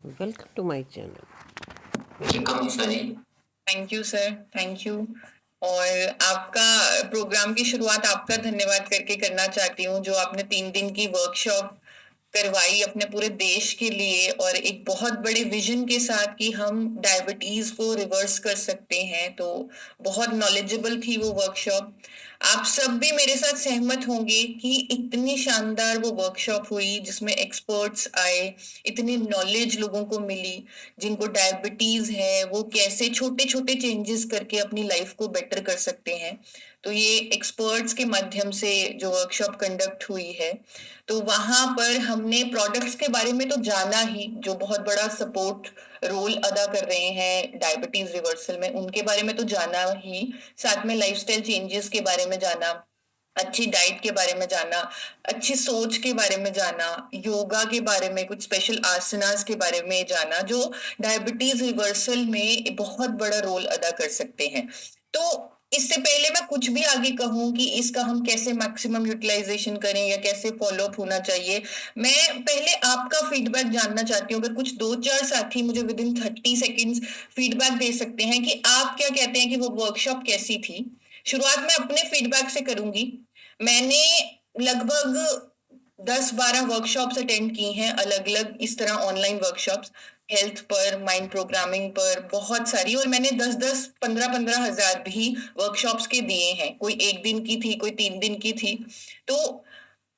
Welcome to my channel. Welcome Nisha ji. Thank you sir, thank you. और आपका programme की शुरुआत आपका धन्यवाद करके करना चाहती हूँ, जो आपने 3 दिन की वर्कशॉप करवाई अपने पूरे देश के लिए और एक बहुत बड़े विजन के साथ कि हम डायबिटीज को रिवर्स कर सकते हैं। तो बहुत नॉलेजेबल थी वो वर्कशॉप। आप सब भी मेरे साथ सहमत होंगे कि इतनी शानदार वो वर्कशॉप हुई जिसमें एक्सपर्ट्स आए, इतनी नॉलेज लोगों को मिली। जिनको डायबिटीज है वो कैसे छोटे छोटे चेंजेस करके अपनी लाइफ को बेटर कर सकते हैं। तो ये एक्सपर्ट्स के माध्यम से जो वर्कशॉप कंडक्ट हुई है, तो वहां पर हमने प्रोडक्ट्स के बारे में तो जाना ही, जो बहुत बड़ा सपोर्ट रोल अदा कर रहे हैं डायबिटीज रिवर्सल में, उनके बारे में तो जाना ही। साथ में लाइफस्टाइल चेंजेस के बारे में जाना, अच्छी डाइट के बारे में जाना, अच्छी सोच के बारे में जाना, योगा के बारे में, कुछ स्पेशल आसनास के बारे में जाना, जो डायबिटीज रिवर्सल में बहुत बड़ा रोल अदा कर सकते हैं। तो इससे पहले मैं कुछ भी आगे कहूं कि इसका हम कैसे मैक्सिमम यूटिलाइजेशन करें या कैसे फॉलो अप होना चाहिए, मैं पहले आपका फीडबैक जानना चाहती हूँ। अगर कुछ 2-4 साथी मुझे विद इन 30 सेकेंड्स फीडबैक दे सकते हैं कि आप क्या कहते हैं कि वो वर्कशॉप कैसी थी। शुरुआत मैं अपने फीडबैक से करूंगी। मैंने लगभग 10-12 वर्कशॉप्स अटेंड की हैं, अलग अलग इस तरह ऑनलाइन वर्कशॉप्स, हेल्थ पर, माइंड प्रोग्रामिंग पर, बहुत सारी। और मैंने 10-10, 15-15 हजार भी वर्कशॉप्स के दिए हैं। कोई 1 दिन की थी, कोई 3 दिन की थी। तो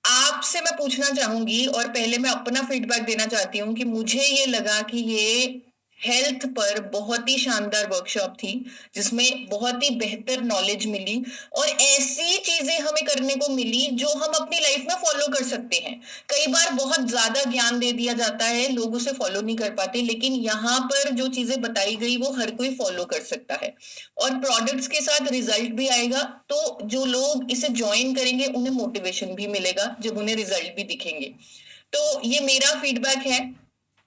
आपसे मैं पूछना चाहूंगी, और पहले मैं अपना फीडबैक देना चाहती हूँ कि मुझे ये लगा कि ये हेल्थ पर बहुत ही शानदार वर्कशॉप थी, जिसमें बहुत ही बेहतर नॉलेज मिली और ऐसी चीजें हमें करने को मिली जो हम अपनी लाइफ में फॉलो कर सकते हैं। कई बार बहुत ज्यादा ज्ञान दे दिया जाता है, लोग उसे फॉलो नहीं कर पाते, लेकिन यहाँ पर जो चीजें बताई गई वो हर कोई फॉलो कर सकता है और प्रोडक्ट्स के साथ रिजल्ट भी आएगा। तो जो लोग इसे ज्वाइन करेंगे उन्हें मोटिवेशन भी मिलेगा जब उन्हें रिजल्ट भी दिखेंगे। तो ये मेरा फीडबैक है।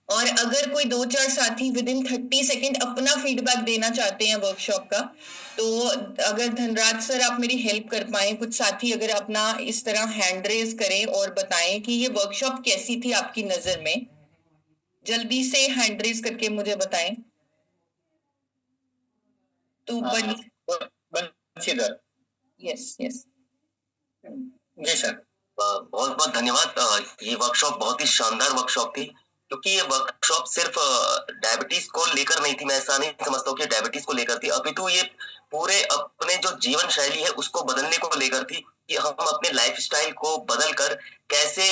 और अगर कोई 2-4 साथी विद इन 30 सेकेंड अपना फीडबैक देना चाहते हैं वर्कशॉप का, तो अगर धनराज सर आप मेरी हेल्प कर पाए, कुछ साथी अगर अपना इस तरह हैंड रेज करें और बताएं कि ये वर्कशॉप कैसी थी आपकी नजर में, जल्दी से हैंड रेज करके मुझे बताएं। तो बंशीधर। Yes yes. जी सर। बहुत बहुत धन्यवाद। ये वर्कशॉप बहुत ही शानदार वर्कशॉप थी, क्योंकि ये वर्कशॉप सिर्फ डायबिटीज को लेकर नहीं थी। मैं ऐसा नहीं समझता हूँ कि डायबिटीज को लेकर थी, अपितु ये पूरे अपने जो जीवन शैली है उसको बदलने को लेकर थी, कि हम अपने लाइफस्टाइल को बदल कर कैसे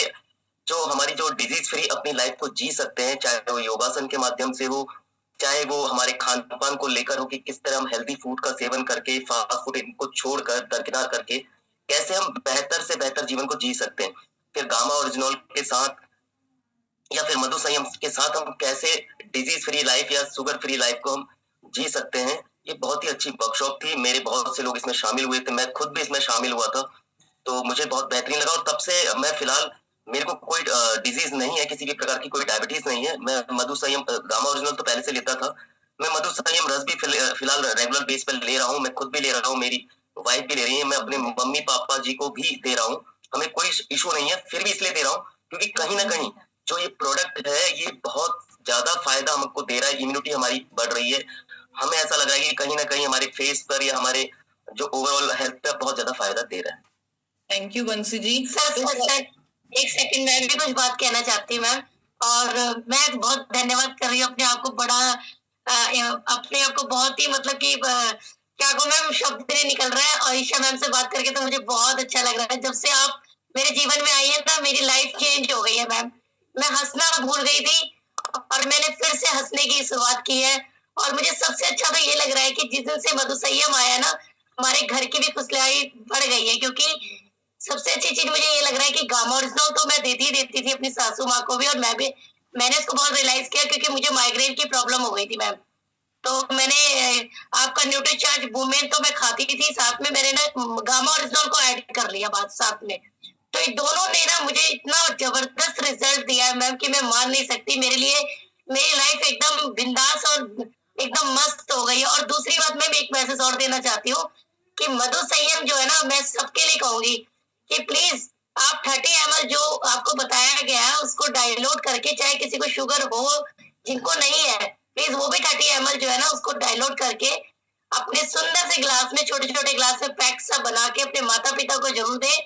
जो हमारी जो डिजीज फ्री अपनी लाइफ को जी सकते हैं, चाहे वो योगासन के माध्यम से हो, चाहे वो हमारे खान पान को लेकर हो कि किस तरह हम हेल्दी फूड का सेवन करके, फास्ट फूड इनको छोड़कर, दरकिनार करके कैसे हम बेहतर से बेहतर जीवन को जी सकते हैं। फिर गामा ओरिजिनल के साथ या फिर मधु संयम के साथ हम कैसे डिजीज फ्री लाइफ या शुगर फ्री लाइफ को हम जी सकते हैं। ये बहुत ही अच्छी वर्कशॉप थी। मेरे बहुत से लोग इसमें शामिल हुए थे, मैं खुद भी इसमें शामिल हुआ था, तो मुझे बहुत बेहतरीन लगा। और तब से मैं फिलहाल, मेरे को कोई डिजीज नहीं है, किसी भी प्रकार की कोई डायबिटीज नहीं है। मैं मधु संयम गामा ओरिजिनल तो पहले से लेता था। मैं मधु संयम रस भी फिलहाल रेगुलर बेस पर ले रहा हूँ। मैं खुद भी ले रहा हूँ, मेरी वाइफ भी ले रही है, मैं अपने मम्मी पापा जी को भी दे रहा हूँ। हमें कोई इशू नहीं है, फिर भी इसलिए दे रहा हूँ क्योंकि कहीं ना कहीं जो ये प्रोडक्ट है ये बहुत ज्यादा फायदा हमको दे रहा है। इम्यूनिटी हमारी बढ़ रही है। हमें ऐसा लग रहा है कि कहीं ना कहीं हमारे फेस पर या हमारे जो ओवरऑल हेल्थ पे बहुत ज्यादा फायदा दे रहा है। थैंक यू बंसी जी। सर, एक सेकंड, मैं भी कुछ बात कहना चाहती हूँ मैम। और मैं बहुत धन्यवाद कर रही हूँ अपने आप को, बड़ा अपने आप को बहुत ही मतलब कि क्या कहूँ मैम, शब्द नहीं निकल रहा है। और ईशा मैम से बात करके तो मुझे बहुत अच्छा लग रहा है। जब से आप मेरे जीवन में आई है ना, मेरी लाइफ चेंज हो गई है मैम। मैं हंसना भूल गई थी और मैंने फिर से हंसने की शुरुआत की है। और मुझे सबसे अच्छा तो ये लग रहा है कि जिस दिन से मधु संयम आया ना, हमारे घर की भी खुशहाली बढ़ गई है। क्योंकि सबसे अच्छी चीज मुझे ये लग रहा है कि गामा ओरिजिनल तो मैं देती थी अपनी सासू माँ को भी, और मैंने उसको बहुत रियलाइज किया क्योंकि मुझे माइग्रेन की प्रॉब्लम हो गई थी मैम। तो मैंने आपका न्यूट्रीचार्ज वुमेन तो मैं खाती थी, साथ में मैंने ना गामा ओरिजिनल को ऐड कर लिया बात साथ में। तो इन दोनों ने ना मुझे इतना जबरदस्त रिजल्ट दिया है मैम कि मैं मान नहीं सकती। मेरे लिए मेरी लाइफ एकदम बिंदास और एकदम मस्त हो गई है। और दूसरी बात, मैं एक मैसेज और देना चाहती हूँ कि मधु संयम जो है ना, मैं सबके लिए कहूंगी कि प्लीज आप 30 ml जो आपको बताया गया है उसको डाउनलोड करके, चाहे किसी को शुगर हो जिनको नहीं है प्लीज वो भी 30 ml जो है ना उसको डाइल्यूट करके अपने सुंदर से ग्लास में, छोटे छोटे ग्लास में पैक सा बना के अपने माता पिता को जरूर दे।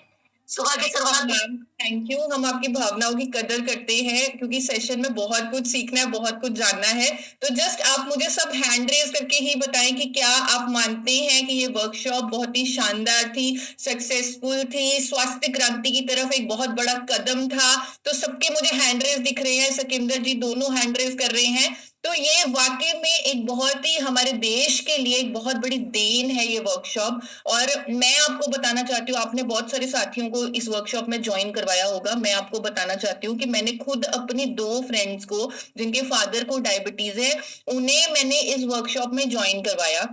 सुबह की शुरुआत मैम थैंक यू, हम आपकी भावनाओं की कदर करते हैं क्योंकि सेशन में बहुत कुछ सीखना है, बहुत कुछ जानना है। तो जस्ट आप मुझे सब हैंड रेज करके ही बताएं कि क्या आप मानते हैं कि ये वर्कशॉप बहुत ही शानदार थी, सक्सेसफुल थी, स्वास्थ्य क्रांति की तरफ एक बहुत बड़ा कदम था। तो सबके मुझे हैंड रेज दिख रहे हैं, सकिंदर जी दोनों हैंड रेज कर रहे हैं। तो ये वाकई में एक बहुत ही हमारे देश के लिए एक बहुत बड़ी देन है ये वर्कशॉप। और मैं आपको बताना चाहती हूँ, आपने बहुत सारे साथियों को इस वर्कशॉप में ज्वाइन करवाया होगा, मैं आपको बताना चाहती हूँ कि मैंने खुद अपनी 2 फ्रेंड्स को जिनके फादर को डायबिटीज है, उन्हें मैंने इस वर्कशॉप में ज्वाइन करवाया।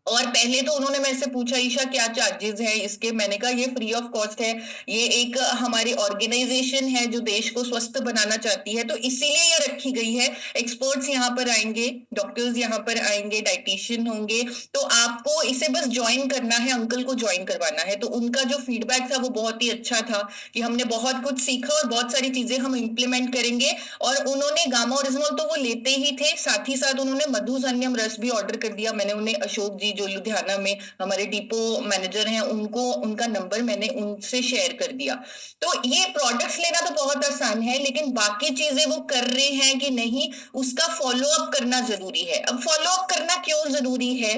और पहले तो उन्होंने मेरे से पूछा, ईशा क्या चार्जेस है इसके? मैंने कहा ये फ्री ऑफ कॉस्ट है, ये एक हमारी ऑर्गेनाइजेशन है जो देश को स्वस्थ बनाना चाहती है, तो इसीलिए ये रखी गई है। एक्सपर्ट्स यहाँ पर आएंगे, डॉक्टर्स यहाँ पर आएंगे, डाइटिशियन होंगे, तो आपको इसे बस ज्वाइन करना है, अंकल को ज्वाइन करवाना है। तो उनका जो फीडबैक था वो बहुत ही अच्छा था कि हमने बहुत कुछ सीखा और बहुत सारी चीजें हम इम्प्लीमेंट करेंगे। और उन्होंने गामा ओरिजिनल तो वो लेते ही थे, साथ ही साथ उन्होंने मधुसन्यम रस भी ऑर्डर कर दिया। मैंने उन्हें अशोक जी जो लुधियाना में हमारे डिपो मैनेजर हैं, उनको उनका नंबर मैंने उनसे शेयर कर दिया। तो ये प्रोडक्ट्स लेना तो बहुत आसान है, लेकिन बाकी चीजें वो कर रहे हैं कि नहीं, उसका फॉलो अप करना जरूरी है। अब फॉलो अप करना क्यों जरूरी है?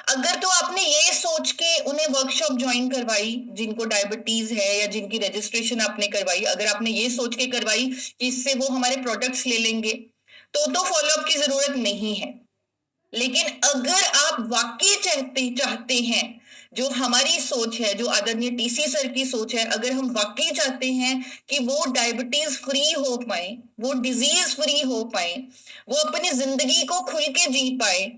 अगर तो आपने ये सोच के उन्हें वर्कशॉप ज्वाइन करवाई, जिनको डायबिटीज है या जिनकी रजिस्ट्रेशन आपने करवाई, अगर आपने ये सोच के करवाई कि इससे वो हमारे प्रोडक्ट्स ले लेंगे, तो फॉलो अप की जरूरत नहीं है। लेकिन अगर आप वाकई चाहते हैं, जो हमारी सोच है, जो आदरणीय टीसी सर की सोच है, अगर हम वाकई चाहते हैं कि वो डायबिटीज फ्री हो पाए, वो डिजीज फ्री हो पाए, वो अपनी जिंदगी को खुल के जी पाए,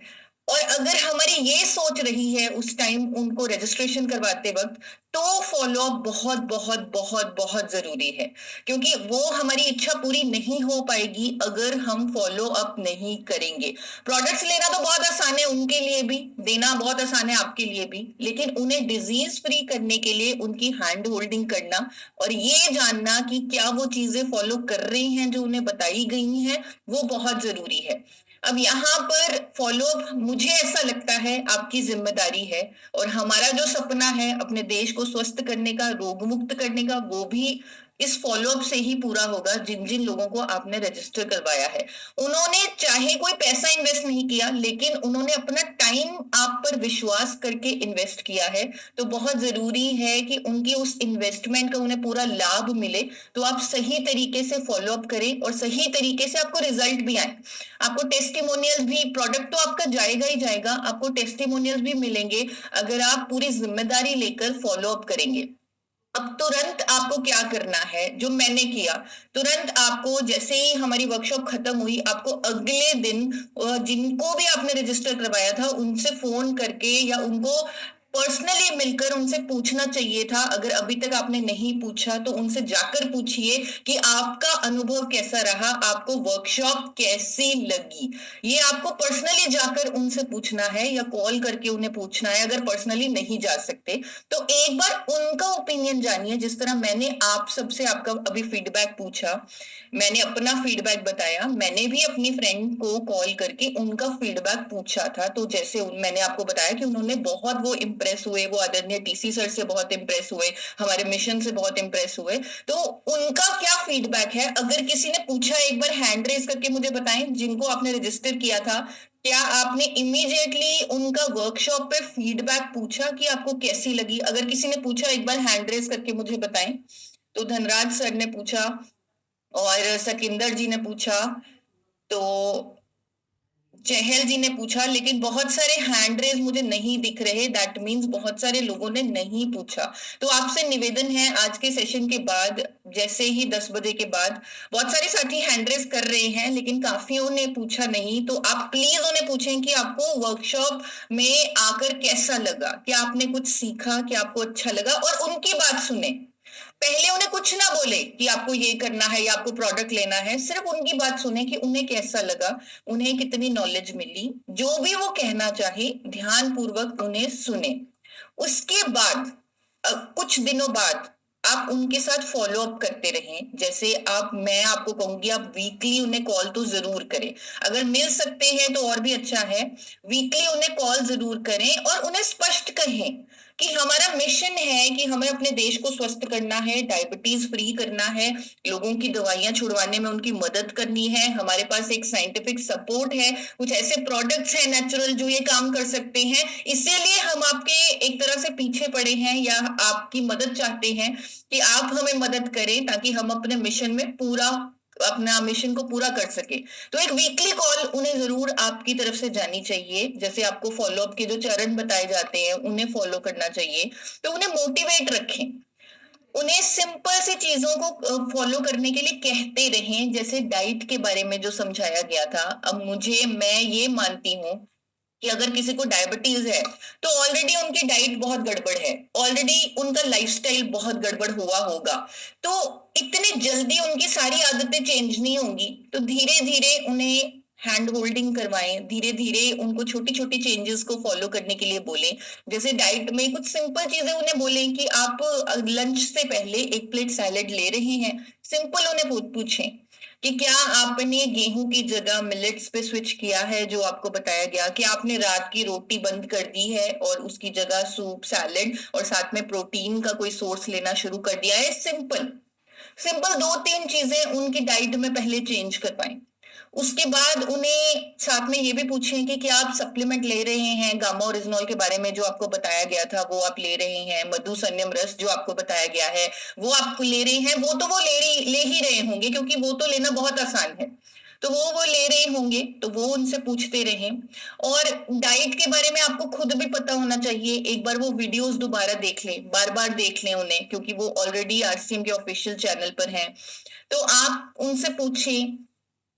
और अगर हमारी ये सोच रही है उस टाइम उनको रजिस्ट्रेशन करवाते वक्त, तो फॉलो अप बहुत बहुत बहुत बहुत जरूरी है। क्योंकि वो हमारी इच्छा पूरी नहीं हो पाएगी अगर हम फॉलो अप नहीं करेंगे। प्रोडक्ट्स लेना तो बहुत आसान है उनके लिए भी, देना बहुत आसान है आपके लिए भी, लेकिन उन्हें डिजीज फ्री करने के लिए उनकी हैंड होल्डिंग करना और ये जानना कि क्या वो चीजें फॉलो कर रहे हैं जो उन्हें बताई गई हैं, वो बहुत जरूरी है। अब यहाँ पर फॉलो अप मुझे ऐसा लगता है आपकी जिम्मेदारी है, और हमारा जो सपना है अपने देश को स्वस्थ करने का, रोग मुक्त करने का, वो भी इस फॉलो अप से ही पूरा होगा। जिन जिन लोगों को आपने रजिस्टर करवाया है, उन्होंने चाहे कोई पैसा इन्वेस्ट नहीं किया, लेकिन उन्होंने अपना टाइम आप पर विश्वास करके इन्वेस्ट किया है। तो बहुत जरूरी है कि उनकी उस इन्वेस्टमेंट का उन्हें पूरा लाभ मिले। तो आप सही तरीके से फॉलो अप करें और सही तरीके से आपको रिजल्ट भी आए। आपको टेस्टिमोनियल्स भी, प्रोडक्ट तो आपका जाएगा ही जाएगा, आपको टेस्टिमोनियल्स भी मिलेंगे अगर आप पूरी जिम्मेदारी लेकर फॉलो अप करेंगे। अब तुरंत आपको क्या करना है, जो मैंने किया, तुरंत आपको जैसे ही हमारी वर्कशॉप खत्म हुई, आपको अगले दिन जिनको भी आपने रजिस्टर करवाया था उनसे फोन करके या उनको पर्सनली मिलकर उनसे पूछना चाहिए था। अगर अभी तक आपने नहीं पूछा तो उनसे जाकर पूछिए कि आपका अनुभव कैसा रहा, आपको वर्कशॉप कैसी लगी। ये आपको पर्सनली जाकर उनसे पूछना है या कॉल करके उन्हें पूछना है, अगर पर्सनली नहीं जा सकते तो एक बार उनका ओपिनियन जानिए। जिस तरह मैंने आप सबसे आपका अभी फीडबैक पूछा, मैंने अपना फीडबैक बताया, मैंने भी अपनी फ्रेंड को कॉल करके उनका फीडबैक पूछा था। तो जैसे मैंने आपको बताया कि उन्होंने बहुत वो इम्प्रेस हुए, वो आदरणीय टीसी सर से बहुत इम्प्रेस हुए, हमारे मिशन से बहुत इम्प्रेस हुए। तो उनका क्या फीडबैक है, अगर किसी ने पूछा, एक बार हैंड रेज करके मुझे बताएं, जिनको आपने रजिस्टर किया था, क्या आपने इमीडिएटली उनका वर्कशॉप पे फीडबैक पूछा कि आपको कैसी लगी? अगर किसी ने पूछा एक बार हैंड रेज करके मुझे बताएं। तो धनराज सर ने पूछा और सकिंदर जी ने पूछा, तो चहल जी ने पूछा, लेकिन बहुत सारे हैंड रेज मुझे नहीं दिख रहे, दैट मीन्स बहुत सारे लोगों ने नहीं पूछा। तो आपसे निवेदन है, आज के सेशन के बाद जैसे ही 10 बजे के बाद बहुत सारे साथी हैंड रेज कर रहे हैं, लेकिन काफियों ने पूछा नहीं, तो आप प्लीज उन्हें पूछें कि आपको वर्कशॉप में आकर कैसा लगा, क्या आपने कुछ सीखा, क्या आपको अच्छा लगा, और उनकी बात सुने। पहले उन्हें कुछ ना बोले कि आपको ये करना है या आपको प्रोडक्ट लेना है, सिर्फ उनकी बात सुने कि उन्हें कैसा लगा, उन्हें कितनी नॉलेज मिली, जो भी वो कहना चाहे ध्यान पूर्वक उन्हें सुने। उसके बाद कुछ दिनों बाद आप उनके साथ फॉलो अप करते रहें। जैसे मैं आपको कहूंगी आप वीकली उन्हें कॉल तो जरूर करें, अगर मिल सकते हैं तो और भी अच्छा है। वीकली उन्हें कॉल जरूर करें और उन्हें स्पष्ट कहें कि हमारा मिशन है कि हमें अपने देश को स्वस्थ करना है, डायबिटीज फ्री करना है, लोगों की दवाइयां छुड़वाने में उनकी मदद करनी है। हमारे पास एक साइंटिफिक सपोर्ट है, कुछ ऐसे प्रोडक्ट्स हैं नेचुरल जो ये काम कर सकते हैं, इसीलिए हम आपके एक तरह से पीछे पड़े हैं या आपकी मदद चाहते हैं कि आप हमें मदद करें ताकि हम अपने मिशन में अपना मिशन को पूरा कर सके। तो एक वीकली कॉल उन्हें जरूर आपकी तरफ से जानी चाहिए। जैसे आपको फॉलो अप के जो चरण बताए जाते हैं उन्हें फॉलो करना चाहिए। तो उन्हें मोटिवेट रखें, उन्हें सिंपल सी चीजों को फॉलो करने के लिए कहते रहें। जैसे डाइट के बारे में जो समझाया गया था, अब मैं ये मानती हूँ कि अगर किसी को डायबिटीज है तो ऑलरेडी उनकी डाइट बहुत गड़बड़ है, ऑलरेडी उनका लाइफस्टाइल बहुत गड़बड़ हुआ होगा, तो इतनी जल्दी उनकी सारी आदतें चेंज नहीं होंगी। तो धीरे धीरे उन्हें हैंड होल्डिंग करवाएं, धीरे धीरे उनको छोटी छोटी चेंजेस को फॉलो करने के लिए बोलें। जैसे डाइट में कुछ सिंपल चीजें उन्हें बोलें कि आप लंच से पहले 1 प्लेट सैलेड ले रहे हैं, सिंपल उन्हें पूछें कि क्या आपने गेहूं की जगह मिलेट्स पे स्विच किया है, जो आपको बताया गया कि आपने रात की रोटी बंद कर दी है और उसकी जगह सूप, सैलेड और साथ में प्रोटीन का कोई सोर्स लेना शुरू कर दिया है। सिंपल सिंपल 2-3 चीजें उनकी डाइट में पहले चेंज करवाएं। उसके बाद उन्हें साथ में ये भी पूछें कि क्या आप सप्लीमेंट ले रहे हैं, गामा ओरिजिनॉल के बारे में जो आपको बताया गया था वो आप ले रहे हैं, मधुसन्यम रस जो आपको बताया गया है वो आप ले रहे हैं। वो तो वो ले ही रहे होंगे क्योंकि वो तो लेना बहुत आसान है, तो वो ले रहे होंगे, तो वो उनसे पूछते रहें। और डाइट के बारे में आपको खुद भी पता होना चाहिए, एक बार वो वीडियोस दोबारा देख लें, बार बार देख लें उन्हें, क्योंकि वो ऑलरेडी आरसीएम के ऑफिशियल चैनल पर हैं। तो आप उनसे पूछें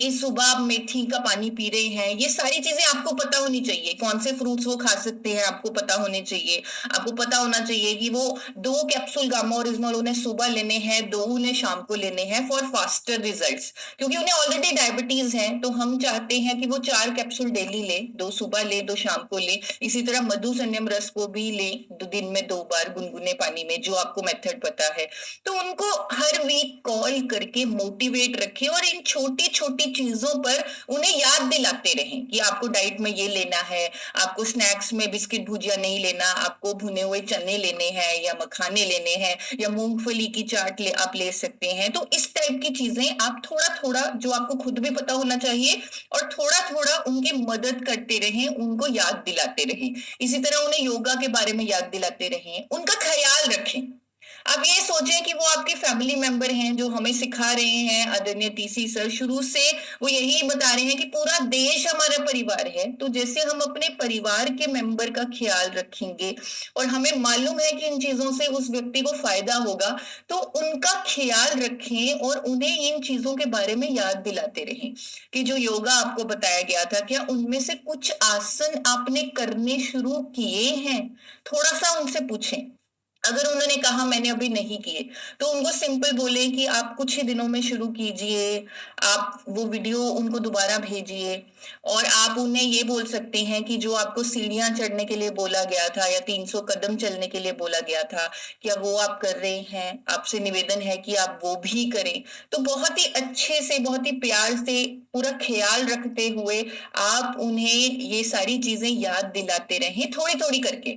कि सुबह आप मेथी का पानी पी रहे हैं, ये सारी चीजें आपको पता होनी चाहिए। कौन से फ्रूट्स वो खा सकते हैं आपको पता होने चाहिए। आपको पता होना चाहिए कि वो 2 कैप्सूल गामा ओरिजिनल उन्हें सुबह लेने हैं, 2 उन्हें शाम को लेने हैं फॉर फास्टर रिजल्ट्स, क्योंकि उन्हें ऑलरेडी डायबिटीज है। तो हम चाहते हैं कि वो 4 कैप्सूल डेली ले, 2 सुबह ले, 2 शाम को ले। इसी तरह मधु संयम रस को भी ले, 2 दिन में 2 बार गुनगुने पानी में, जो आपको मेथड पता है। तो उनको हर वीक कॉल करके मोटिवेट रखें और इन छोटी छोटी चीजों पर उन्हें याद दिलाते रहें कि आपको डाइट में ये लेना है, आपको स्नैक्स में बिस्किट भुजिया नहीं लेना, आपको भुने हुए चने लेने हैं या मखाने लेने हैं या मूंगफली की चाट आप ले सकते हैं। तो इस टाइप की चीजें आप थोड़ा थोड़ा, जो आपको खुद भी पता होना चाहिए, और थोड़ा थोड़ा उनकी मदद करते रहें, उनको याद दिलाते रहें। इसी तरह उन्हें योगा के बारे में याद दिलाते रहें, उनका ख्याल रखें। आप ये सोचें कि वो आपके फैमिली मेंबर हैं जो हमें सिखा रहे हैं। आदरणीय टीसी सर शुरू से वो यही बता रहे हैं कि पूरा देश हमारा परिवार है। तो जैसे हम अपने परिवार के मेंबर का ख्याल रखेंगे और हमें मालूम है कि इन चीजों से उस व्यक्ति को फायदा होगा, तो उनका ख्याल रखें और उन्हें इन चीजों के बारे में याद दिलाते रहें कि जो योगा आपको बताया गया था, क्या उनमें से कुछ आसन आपने करने शुरू किए हैं। थोड़ा सा उनसे पूछें। अगर उन्होंने कहा मैंने अभी नहीं किए, तो उनको सिंपल बोले कि आप कुछ ही दिनों में शुरू कीजिए। आप वो वीडियो उनको दोबारा भेजिए और आप उन्हें ये बोल सकते हैं कि जो आपको सीढ़ियां चढ़ने के लिए बोला गया था या 300 कदम चलने के लिए बोला गया था, क्या वो आप कर रहे हैं। आपसे निवेदन है कि आप वो भी करें। तो बहुत ही अच्छे से, बहुत ही प्यार से, पूरा ख्याल रखते हुए आप उन्हें ये सारी चीजें याद दिलाते रहें, थोड़ी थोड़ी करके,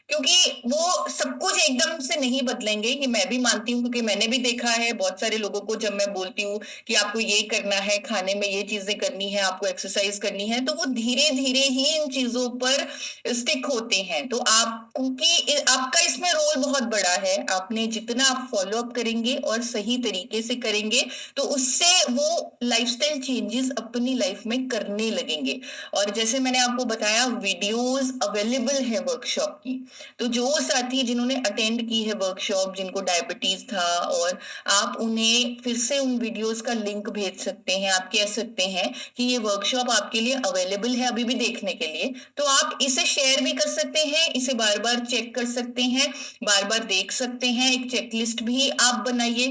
क्योंकि वो सब कुछ एकदम से नहीं बदलेंगे। ये मैं भी मानती हूँ, क्योंकि मैंने भी देखा है बहुत सारे लोगों को, जब मैं बोलती हूँ कि आपको ये करना है, खाने में ये चीजें करनी है, आपको एक्सरसाइज करनी है, तो वो धीरे धीरे ही इन चीजों पर स्टिक होते हैं। तो आपका इसमें रोल बहुत बड़ा है। आपने जितना आप फॉलो अप करेंगे और सही तरीके से करेंगे, तो उससे वो लाइफस्टाइल चेंजेस अपनी लाइफ में करने लगेंगे। और जैसे मैंने आपको बताया, वीडियोस अवेलेबल है वर्कशॉप की। तो जो साथी जिन्होंने अटेंड की है वर्कशॉप, जिनको डायबिटीज था, और आप उन्हें फिर से उन वीडियोस का लिंक भेज सकते हैं। आप कह सकते हैं कि ये वर्कशॉप आपके लिए अवेलेबल है अभी भी देखने के लिए। तो आप इसे शेयर भी कर सकते हैं, इसे बार बार चेक कर सकते हैं, बार बार देख सकते हैं। एक चेकलिस्ट भी आप बनाइए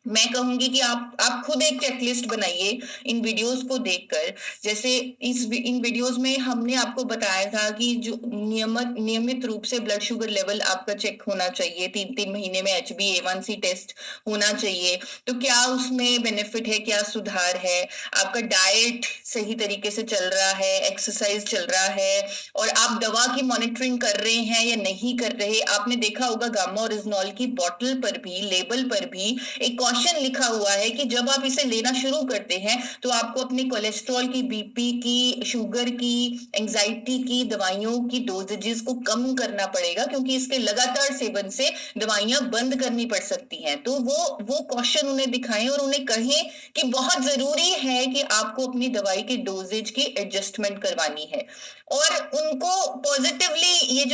मैं कहूंगी कि आप खुद एक चेकलिस्ट बनाइए इन वीडियोस को देखकर। जैसे इन वीडियोस में हमने आपको बताया था कि जो नियमित रूप से ब्लड शुगर लेवल आपका चेक होना चाहिए, 3-3 महीने में HbA1c टेस्ट होना चाहिए। तो क्या उसमें बेनिफिट है, क्या सुधार है, आपका डाइट सही तरीके से चल रहा है, एक्सरसाइज चल रहा है, और आप दवा की मॉनिटरिंग कर रहे हैं या नहीं कर रहे। आपने देखा होगा गामा ओरिजिनॉल की बोतल पर भी, लेबल पर भी एक क्वेश्चन लिखा हुआ है कि जब आप इसे लेना शुरू करते हैं तो आपको अपने कोलेस्ट्रॉल की, बीपी की, शुगर की, एंजाइटी की दवाइयों की डोजेजेस को कम करना पड़ेगा, क्योंकि इसके लगातार सेवन से दवाइयां बंद करनी पड़ सकती हैं। तो वो क्वेश्चन उन्हें दिखाएं और उन्हें कहें कि बहुत जरूरी है कि आपको अपनी दवाई के डोजेज की एडजस्टमेंट करवानी है। और उनको पॉजिटिवली ये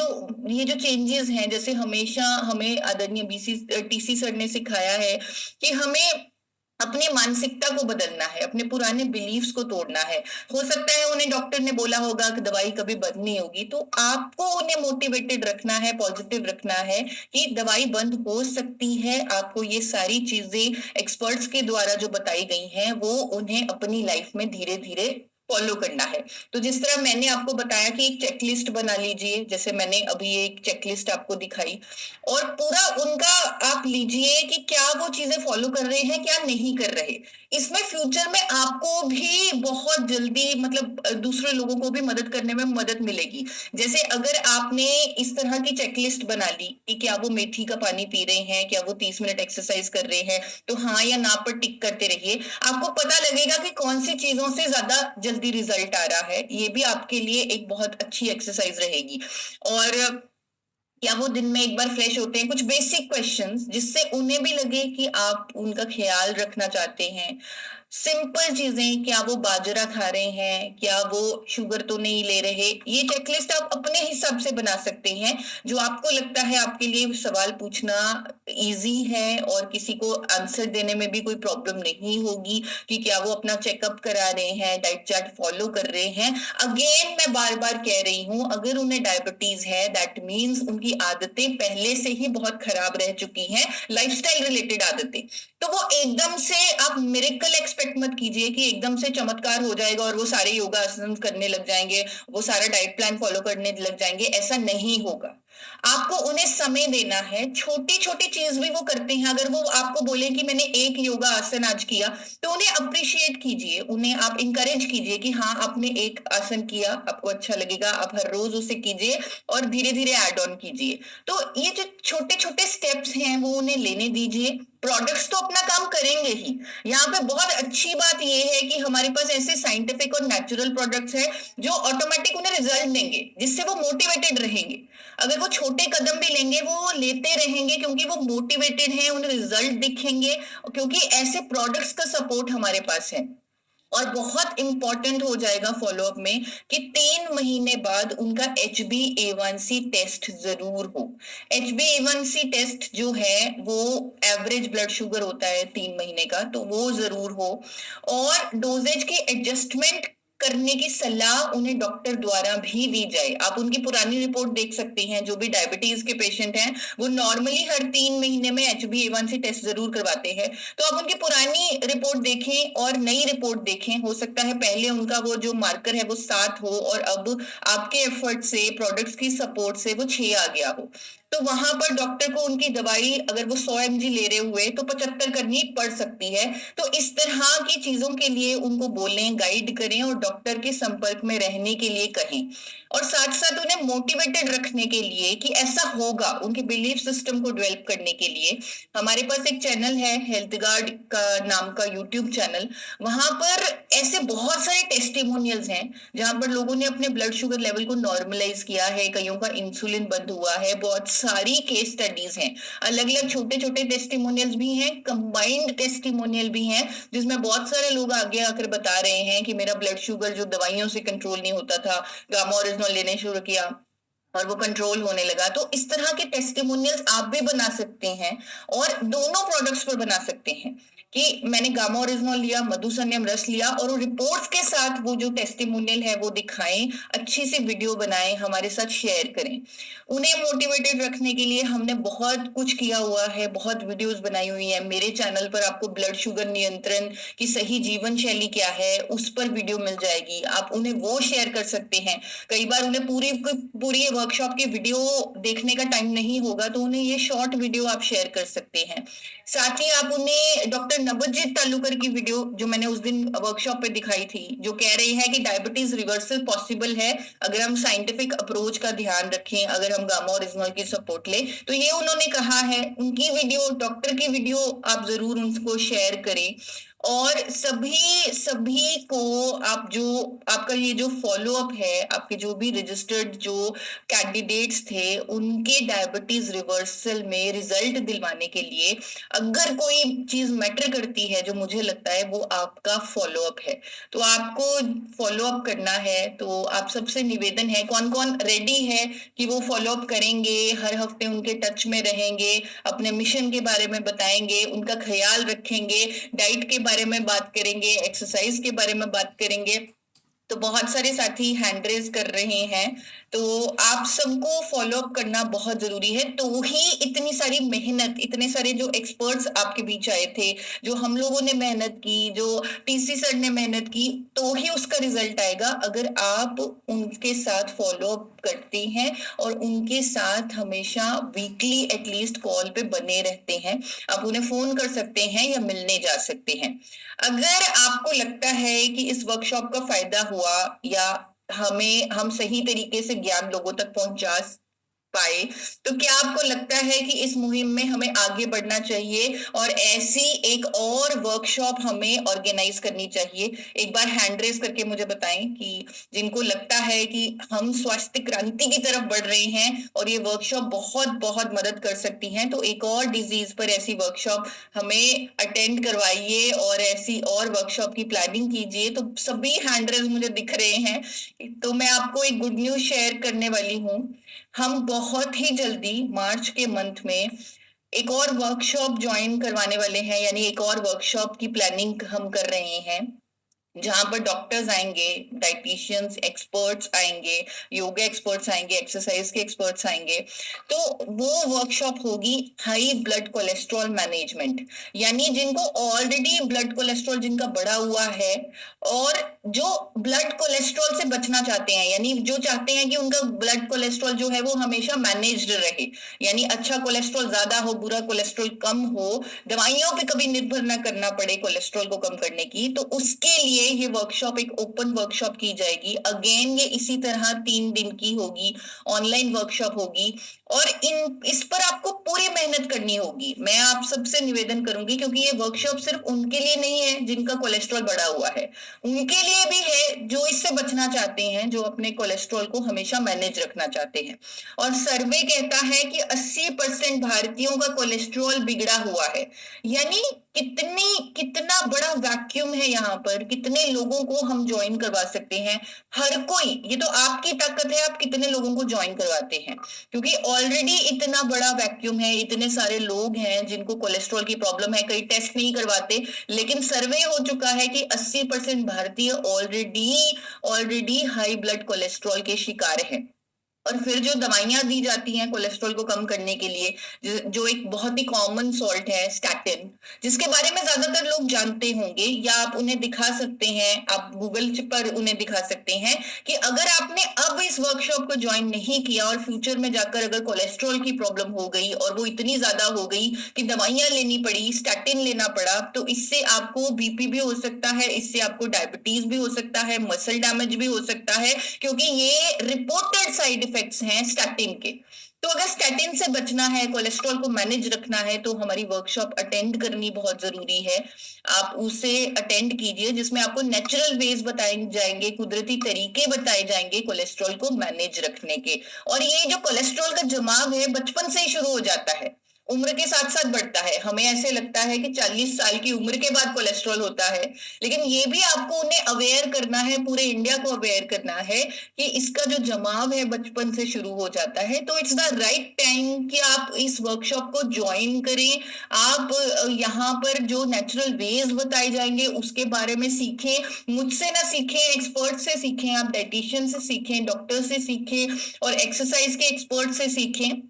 जो चेंजेस हैं, जैसे हमेशा हमें आदरणीय TC सर ने सिखाया है कि हमें अपनी मानसिकता को बदलना है, अपने पुराने बिलीफ्स को तोड़ना है। हो सकता है उन्हें डॉक्टर ने बोला होगा कि दवाई कभी बंद नहीं होगी, तो आपको उन्हें मोटिवेटेड रखना है, पॉजिटिव रखना है कि दवाई बंद हो सकती है। आपको ये सारी चीजें एक्सपर्ट्स के द्वारा जो बताई गई हैं वो उन्हें अपनी लाइफ में धीरे धीरे फॉलो करना है। तो जिस तरह मैंने आपको बताया कि एक चेकलिस्ट बना लीजिए, जैसे मैंने अभी एक चेकलिस्ट आपको दिखाई, और पूरा उनका आप लीजिए कि क्या वो चीजें फॉलो कर रहे हैं, क्या नहीं कर रहे। इसमें फ्यूचर में आपको भी बहुत जल्दी, मतलब दूसरे लोगों को भी मदद करने में मदद मिलेगी। जैसे अगर आपने इस तरह की चेकलिस्ट बना ली कि क्या वो मेथी का पानी पी रहे हैं, क्या वो 30 मिनट एक्सरसाइज कर रहे हैं, तो हाँ या ना पर टिक करते रहिए। आपको पता लगेगा कि कौन सी चीजों से ज्यादा जल्दी रिजल्ट आ रहा है। ये भी आपके लिए एक बहुत अच्छी एक्सरसाइज रहेगी। और या वो दिन में एक बार फ्रेश होते हैं, कुछ बेसिक क्वेश्चंस जिससे उन्हें भी लगे कि आप उनका ख्याल रखना चाहते हैं। सिंपल चीजें, क्या वो बाजरा खा रहे हैं, क्या वो शुगर तो नहीं ले रहे। ये चेकलिस्ट आप अपने हिसाब से बना सकते हैं, जो आपको लगता है आपके लिए सवाल पूछना इजी है और किसी को आंसर देने में भी कोई प्रॉब्लम नहीं होगी, कि क्या वो अपना चेकअप करा रहे हैं, डाइट चार्ट फॉलो कर रहे हैं। अगेन मैं बार बार कह रही हूँ, अगर उन्हें डायबिटीज है दैट मीन्स उनकी आदतें पहले से ही बहुत खराब रह चुकी हैं, लाइफस्टाइल रिलेटेड आदतें। तो वो एकदम से आप मिरेकल एक्सपेक्ट मत कीजिए कि एकदम से चमत्कार हो जाएगा और वो सारे योगा आसन करने लग जाएंगे, वो सारा डाइट प्लान फॉलो करने लग जाएंगे। ऐसा नहीं होगा। आपको उन्हें समय देना है। छोटी छोटी चीज भी वो करते हैं। अगर वो आपको बोले कि मैंने एक योगा आसन आज किया, तो उन्हें अप्रिशिएट कीजिए, उन्हें आप इंकरेज कीजिए कि हाँ आपने एक आसन किया, आपको अच्छा लगेगा, आप हर रोज उसे कीजिए और धीरे धीरे ऐड ऑन कीजिए। तो ये जो छोटे छोटे स्टेप्स हैं वो उन्हें लेने दीजिए। प्रोडक्ट्स तो अपना काम करेंगे ही। यहाँ पे बहुत अच्छी बात ये है कि हमारे पास ऐसे साइंटिफिक और नेचुरल प्रोडक्ट्स हैं जो ऑटोमेटिक उन्हें रिजल्ट देंगे, जिससे वो मोटिवेटेड रहेंगे। अगर वो छोटे कदम भी लेंगे वो लेते रहेंगे, क्योंकि वो मोटिवेटेड हैं, उन्हें रिजल्ट दिखेंगे, क्योंकि ऐसे प्रोडक्ट्स का सपोर्ट हमारे पास है। और बहुत इंपॉर्टेंट हो जाएगा फॉलोअप में कि 3 महीने बाद उनका HbA1c टेस्ट जरूर हो। HbA1c टेस्ट जो है वो एवरेज ब्लड शुगर होता है 3 महीने का, तो वो जरूर हो। और डोजेज की एडजस्टमेंट करने की सलाह उन्हें डॉक्टर द्वारा भी दी जाए। आप उनकी पुरानी रिपोर्ट देख सकते हैं। जो भी डायबिटीज के पेशेंट हैं वो नॉर्मली हर 3 महीने में HbA1c टेस्ट जरूर करवाते हैं। तो आप उनकी पुरानी रिपोर्ट देखें और नई रिपोर्ट देखें। हो सकता है पहले उनका वो जो मार्कर है वो 7 हो और अब आपके एफर्ट से, प्रोडक्ट्स की सपोर्ट से वो 6 आ गया हो। तो वहां पर डॉक्टर को उनकी दवाई, अगर वो 100 mg ले रहे हुए, तो 75 करनी पड़ सकती है। तो इस तरह की चीजों के लिए उनको बोलें, गाइड करें और डॉक्टर के संपर्क में रहने के लिए कहें। और साथ साथ उन्हें मोटिवेटेड रखने के लिए कि ऐसा होगा, उनके बिलीफ सिस्टम को डेवलप करने के लिए हमारे पास एक चैनल है, हेल्थ गार्ड का नाम का यूट्यूब चैनल। वहां पर ऐसे बहुत सारे टेस्टिमोनियल्स हैं जहां पर लोगों ने अपने ब्लड शुगर लेवल को नॉर्मलाइज किया है, कईयों का इंसुलिन बंद हुआ है। बहुत सारी केस स्टडीज हैं, अलग अलग छोटे छोटे टेस्टिमोनियल्स भी हैं, कंबाइंड टेस्टिमोनियल भी हैं, जिसमें बहुत सारे लोग आगे आकर बता रहे हैं कि मेरा ब्लड शुगर जो दवाइयों से कंट्रोल नहीं होता था, गामा ओरिजिनल लेने शुरू किया और वो कंट्रोल होने लगा। तो इस तरह के टेस्टिमोनियल्स आप भी बना सकते हैं और दोनों प्रोडक्ट्स पर बना सकते हैं। कि मैंने गामा ओरिजिनल लिया, मधुसन्यम रस लिया, और रिपोर्ट्स के साथ वो जो टेस्टिमोनियल है वो दिखाएं, अच्छी सी वीडियो बनाएं, हमारे साथ शेयर करें। उन्हें मोटिवेटेड रखने के लिए हमने बहुत कुछ किया हुआ है, बहुत वीडियोस बनाई हुई है। मेरे चैनल पर आपको ब्लड शुगर नियंत्रण की सही जीवन शैली क्या है उस पर वीडियो मिल जाएगी, आप उन्हें वो शेयर कर सकते हैं। कई बार उन्हें पूरी वर्कशॉप की वीडियो देखने का टाइम नहीं होगा, तो उन्हें ये शॉर्ट वीडियो आप शेयर कर सकते हैं। साथ ही आप उन्हें डॉक्टर नवजीत तालुकर की वीडियो जो मैंने उस दिन वर्कशॉप पे दिखाई थी, जो कह रही है कि डायबिटीज रिवर्सल पॉसिबल है अगर हम साइंटिफिक अप्रोच का ध्यान रखें, अगर हम गामा ओरिजिनल की सपोर्ट ले, तो ये उन्होंने कहा है। उनकी वीडियो, डॉक्टर की वीडियो आप जरूर उनको शेयर करें। और सभी को आप जो आपका ये जो फॉलो अप है, आपके जो भी रजिस्टर्ड जो कैंडिडेट्स थे उनके डायबिटीज रिवर्सल में रिजल्ट दिलवाने के लिए अगर कोई चीज मैटर करती है, जो मुझे लगता है वो आपका फॉलो अप है। तो आपको फॉलो अप करना है। तो आप सबसे निवेदन है, कौन कौन रेडी है कि वो फॉलो अप करेंगे, हर हफ्ते उनके टच में रहेंगे, अपने मिशन के बारे में बताएंगे, उनका ख्याल रखेंगे, डाइट के बारे में बात करेंगे, एक्सरसाइज के बारे में बात करेंगे। तो बहुत सारे साथी हैंड रेज कर रहे हैं, तो आप सबको फॉलो अप करना बहुत जरूरी है। तो ही इतनी सारी मेहनत, इतने सारे जो एक्सपर्ट्स आपके बीच आए थे, जो हम लोगों ने मेहनत की, जो टीसी सर ने मेहनत की, तो ही उसका रिजल्ट आएगा अगर आप उनके साथ फॉलो अप करते हैं और उनके साथ हमेशा वीकली एटलीस्ट कॉल पे बने रहते हैं। आप उन्हें फोन कर सकते हैं या मिलने जा सकते हैं। अगर आपको लगता है कि इस वर्कशॉप का फायदा हुआ या हम सही तरीके से ज्ञान लोगों तक पहुंचा पाए, तो क्या आपको लगता है कि इस मुहिम में हमें आगे बढ़ना चाहिए और ऐसी एक और वर्कशॉप हमें ऑर्गेनाइज करनी चाहिए? एक बार हैंड रेस करके मुझे बताएं कि जिनको लगता है कि हम स्वास्थ्य क्रांति की तरफ बढ़ रहे हैं और ये वर्कशॉप बहुत बहुत मदद कर सकती है, तो एक और डिजीज पर ऐसी वर्कशॉप हमें अटेंड करवाइए और ऐसी और वर्कशॉप की प्लानिंग कीजिए। तो सभी हैंड रेस मुझे दिख रहे हैं। तो मैं आपको एक गुड न्यूज शेयर करने वाली हूँ। हम बहुत ही जल्दी मार्च के मंथ में एक और वर्कशॉप ज्वाइन करवाने वाले हैं, यानी एक और वर्कशॉप की प्लानिंग हम कर रहे हैं, जहां पर डॉक्टर्स आएंगे, डाइटिशियंस एक्सपर्ट्स आएंगे, योगा एक्सपर्ट्स आएंगे, एक्सरसाइज के एक्सपर्ट्स आएंगे। तो वो वर्कशॉप होगी हाई ब्लड कोलेस्ट्रॉल मैनेजमेंट, यानी जिनको ऑलरेडी ब्लड कोलेस्ट्रॉल जिनका बढ़ा हुआ है और जो ब्लड कोलेस्ट्रॉल से बचना चाहते हैं, यानी जो चाहते हैं कि उनका ब्लड कोलेस्ट्रॉल जो है वो हमेशा मैनेज्ड रहे, यानी अच्छा कोलेस्ट्रॉल ज्यादा हो, बुरा कोलेस्ट्रॉल कम हो, दवाइयों पे कभी निर्भर ना करना पड़े कोलेस्ट्रॉल को कम करने की। तो उसके लिए ये वर्कशॉप एक ओपन वर्कशॉप की जाएगी। अगेन ये इसी तरह 3 दिन की होगी, ऑनलाइन वर्कशॉप होगी और इस पर आपको पूरी मेहनत करनी होगी। मैं आप सबसे निवेदन करूंगी, क्योंकि ये वर्कशॉप सिर्फ उनके लिए नहीं है जिनका कोलेस्ट्रॉल बढ़ा हुआ है, उनके लिए भी है जो इससे बचना चाहते हैं, जो अपने कोलेस्ट्रॉल को हमेशा मैनेज रखना चाहते हैं। और सर्वे कहता है कि 80% भारतीयों का कोलेस्ट्रॉल बिगड़ा हुआ है, यानी कितना बड़ा वैक्यूम है यहाँ पर, कितने लोगों को हम ज्वाइन करवा सकते हैं। हर कोई, ये तो आपकी ताकत है, आप कितने लोगों को ज्वाइन करवाते हैं, क्योंकि ऑलरेडी इतना बड़ा वैक्यूम है, इतने सारे लोग हैं जिनको कोलेस्ट्रॉल की प्रॉब्लम है, कई टेस्ट नहीं करवाते, लेकिन सर्वे हो चुका है कि 80% भारतीय ऑलरेडी हाई ब्लड कोलेस्ट्रॉल के शिकार हैं। और फिर जो दवाइयां दी जाती हैं कोलेस्ट्रॉल को कम करने के लिए, जो एक बहुत ही कॉमन सॉल्ट है स्टैटिन, जिसके बारे में ज्यादातर लोग जानते होंगे, या आप उन्हें दिखा सकते हैं, आप गूगल पर उन्हें दिखा सकते हैं कि अगर आपने अब इस वर्कशॉप को ज्वाइन नहीं किया और फ्यूचर में जाकर अगर कोलेस्ट्रॉल की प्रॉब्लम हो गई और वो इतनी ज्यादा हो गई कि दवाइयां लेनी पड़ी, स्टैटिन लेना पड़ा, तो इससे आपको बीपी भी हो सकता है, इससे आपको डायबिटीज भी हो सकता है, मसल डैमेज भी हो सकता है, क्योंकि ये रिपोर्टेड साइड इफेक्ट्स हैं स्टैटिन के। तो अगर स्टैटिन से बचना है, कोलेस्ट्रॉल को मैनेज रखना है, तो हमारी वर्कशॉप अटेंड करनी बहुत जरूरी है। आप उसे अटेंड कीजिए, जिसमें आपको नेचुरल वेज बताए जाएंगे, कुदरती तरीके बताए जाएंगे कोलेस्ट्रॉल को मैनेज रखने के। और ये जो कोलेस्ट्रॉल का जमाव है बचपन से ही शुरू हो जाता है, उम्र के साथ साथ बढ़ता है। हमें ऐसे लगता है कि 40 साल की उम्र के बाद कोलेस्ट्रॉल होता है, लेकिन ये भी आपको उन्हें अवेयर करना है, पूरे इंडिया को अवेयर करना है कि इसका जो जमाव है बचपन से शुरू हो जाता है। तो इट्स द राइट टाइम कि आप इस वर्कशॉप को ज्वाइन करें। आप यहाँ पर जो नेचुरल वेज बताए जाएंगे उसके बारे में सीखें, मुझसे ना सीखें, एक्सपर्ट से सीखें, आप डाइटिशियन से सीखें, डॉक्टर से सीखें और एक्सरसाइज के एक्सपर्ट से सीखें।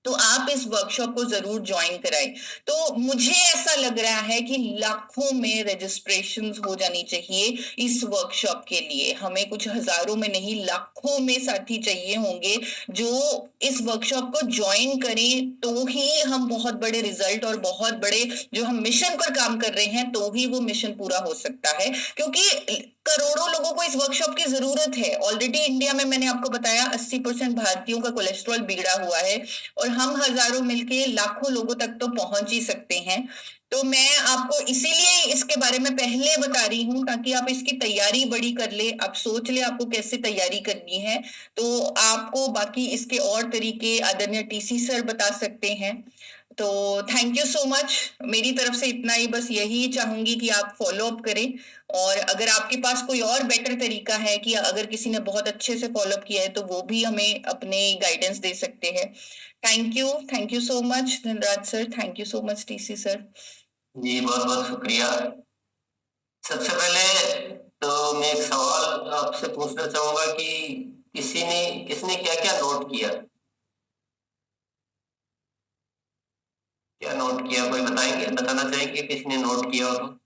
तो आप इस वर्कशॉप को जरूर ज्वाइन कराएं। तो मुझे ऐसा लग रहा है कि लाखों में रजिस्ट्रेशंस हो जानी चाहिए इस वर्कशॉप के लिए। हमें कुछ हजारों में नहीं, लाखों में साथी चाहिए होंगे जो इस वर्कशॉप को ज्वाइन करें, तो ही हम बहुत बड़े रिजल्ट और बहुत बड़े जो हम मिशन पर काम कर रहे हैं तो ही वो मिशन पूरा हो सकता है। क्योंकि करोड़ों लोगों को इस वर्कशॉप की जरूरत है। ऑलरेडी इंडिया में मैंने आपको बताया 80% भारतीयों का कोलेस्ट्रॉल बिगड़ा हुआ है और हम हजारों मिलके लाखों लोगों तक तो पहुंच ही सकते हैं। तो मैं आपको इसीलिए इसके बारे में पहले बता रही हूँ ताकि आप इसकी तैयारी बड़ी कर ले, आप सोच ले आपको कैसे तैयारी करनी है। तो आपको बाकी इसके और तरीके आदरणीय टीसी सर बता सकते हैं। तो थैंक यू सो मच। मेरी तरफ से इतना ही, बस यही चाहूंगी कि आप फॉलो अप करें, और अगर आपके पास कोई और बेटर तरीका है कि अगर किसी ने बहुत अच्छे से फॉलो अप किया है तो वो भी हमें अपने गाइडेंस दे सकते हैं। Thank you so much Dhanraj sir, thank you so much TC sir. जी बहुत बहुत शुक्रिया। सबसे पहले तो मैं एक सवाल आपसे पूछना चाहूंगा कि किसने क्या क्या नोट किया, क्या नोट किया, कोई बताएंगे, बताना चाहेंगे किसने नोट किया हो?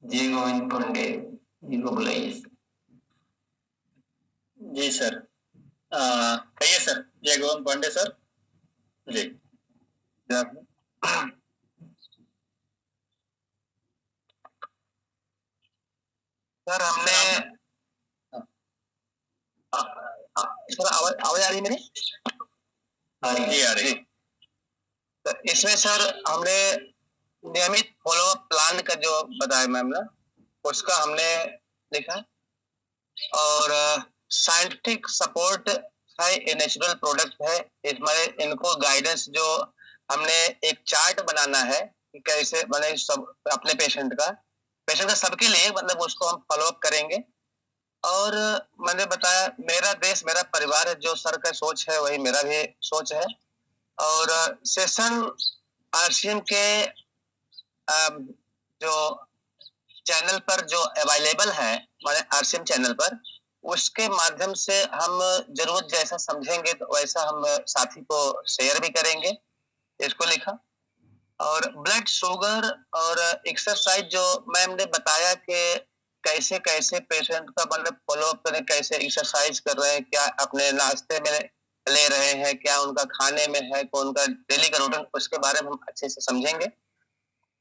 जय गोविंद पांडे जी को बुलाइए। जी सर, कहिए सर। जय गोविंद पांडे सर जी। सर हमने सर आवाज आ रही है मेरी? जी आ रही। इसमें सर हमने नियमित फॉलोअप प्लान का जो बताया मैम ने उसका हमने लिखा, और साइंटिफिक सपोर्ट है, ये नेचुरल प्रोडक्ट है। इसमें इनको गाइडेंस जो हमने एक चार्ट बनाना है कि कैसे बने सब अपने पेशेंट का सबके लिए, मतलब उसको हम फॉलो अप करेंगे। और मैंने बताया मेरा देश मेरा परिवार है, जो सर का सोच है वही मेरा भी सोच है। और सेशन आरसीएम के जो चैनल पर जो अवेलेबल है, माने आरसीएम चैनल पर, उसके माध्यम से हम जरूरत जैसा समझेंगे तो वैसा हम साथी को शेयर भी करेंगे, इसको लिखा। और ब्लड शुगर और एक्सरसाइज जो मैम ने बताया कि कैसे कैसे पेशेंट का मतलब फॉलो अप करें, कैसे एक्सरसाइज कर रहे हैं, क्या अपने नाश्ते में ले रहे हैं, क्या उनका खाने में है, कौन उनका डेली का रूटीन, उसके बारे में हम अच्छे से समझेंगे।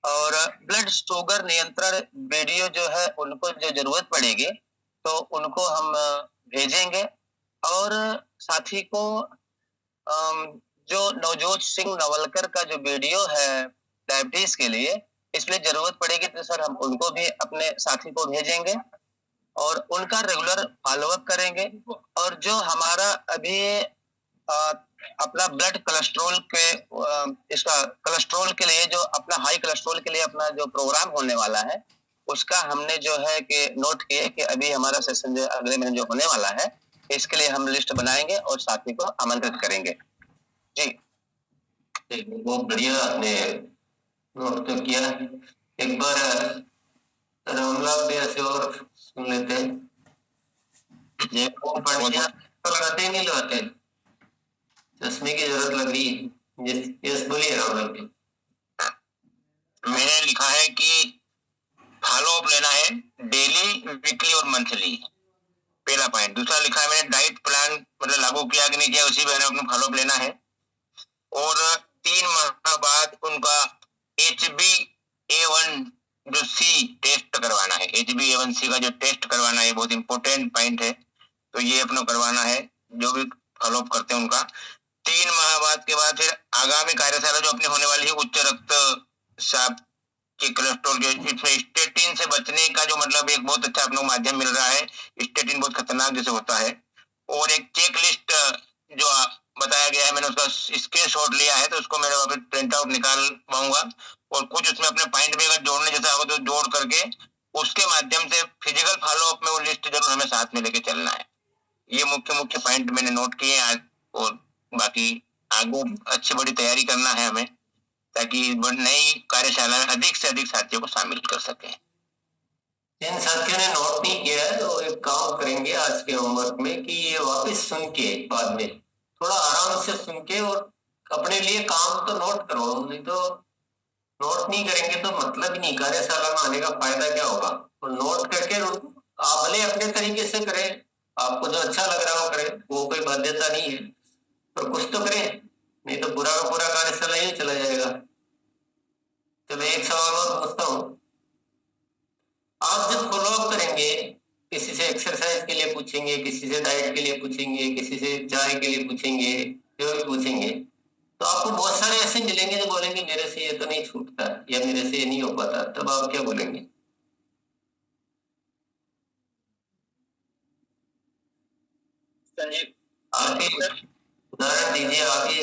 और ब्लड शुगर नियंत्रण वीडियो जो है उनको जो जरूरत पड़ेगी तो उनको हम भेजेंगे। और साथी को जो नवजोत सिंह नवलकर का जो वीडियो है डायबिटीज के लिए, इसलिए जरूरत पड़ेगी तो सर हम उनको भी अपने साथी को भेजेंगे और उनका रेगुलर फॉलोअप करेंगे। और जो हमारा अभी अपना ब्लड कोलेस्ट्रॉल के इसका कोलेस्ट्रॉल के लिए जो अपना हाई कोलेस्ट्रॉल के लिए अपना जो प्रोग्राम होने वाला है, उसका हमने जो है कि नोट किए कि अभी हमारा सेशन जो अगले महीने जो होने वाला है, इसके लिए हम लिस्ट बनाएंगे और साथी को आमंत्रित करेंगे। जी बहुत बढ़िया आपने नोट तो किया। एक बार हम लोग भी ऐसे और सुन लेते हैं। ये कौन पढ़िया तो लगाते नहीं लगाते, चश्मे की जरूरत लग रही है। यस बोलिए राहुल जी। मैंने लिखा है कि फॉलो अप लेना है डेली, वीकली और मंथली, पहला पॉइंट। दूसरा लिखा है मैंने डाइट प्लान मतलब लागू किया कि नहीं किया, उसी पर अपने फॉलो अप लेना है। और 3 माह बाद उनका HbA1 जो सी टेस्ट करवाना है, HbA1c का जो टेस्ट करवाना है, बहुत इंपॉर्टेंट पॉइंट है। तो ये अपना करवाना है जो भी फॉलो अप करते हैं उनका। 3 माह बाद के बाद फिर आगामी कार्यशाला जो अपनी होने वाली है उच्च रक्तचाप कि कोलेस्ट्रॉल के इसमें स्टेटिन से बचने का जो मतलब एक बहुत अच्छा अपने को माध्यम मिल रहा है। स्टेटिन बहुत खतरनाक जैसे होता है। और एक चेक लिस्ट जो बताया गया है, मैंने उसका स्क्रीनशॉट लिया है, तो उसको मेरे वापस प्रिंट आउट निकाल पाऊंगा और कुछ उसमें अपने पॉइंट भी अगर जोड़ने जैसा होगा तो जोड़ करके उसके माध्यम से फिजिकल फॉलोअप में वो लिस्ट जरूर हमें साथ में लेके चलना है। ये मुख्य मुख्य पॉइंट मैंने नोट किए आज, और बाकी आगे अच्छी बड़ी तैयारी करना है हमें, ताकि नई कार्यशाला में अधिक से अधिक साथियों को शामिल कर सके। जिन साथियों ने नोट नहीं किया है तो एक काम करेंगे आज के होमवर्क में कि ये वापस सुन के बाद में थोड़ा आराम से सुन के और अपने लिए काम तो नोट करो, नहीं तो नोट नहीं करेंगे तो मतलब ही नहीं, कार्यशाला में आने का फायदा क्या होगा। और नोट करके आप भले अपने तरीके से करें, आपको जो अच्छा लग रहा हो करें, वो कोई बाध्यता नहीं है, पर कुछ तो करें, नहीं तो पूरा का पूरा कार्यशाला ही चला जाएगा। तो मैं एक सवाल और पूछता हूँ, आप जब फॉलोअप करेंगे, किसी से एक्सरसाइज के लिए पूछेंगे, किसी से डाइट के लिए पूछेंगे, किसी से चाय के लिए पूछेंगे, जो भी पूछेंगे, तो आपको बहुत सारे ऐसे मिलेंगे जो बोलेंगे मेरे से ये तो नहीं छूटता या मेरे से ये नहीं हो पाता, तब आप क्या बोलेंगे? आप ही उदाहरण दीजिए, आप ही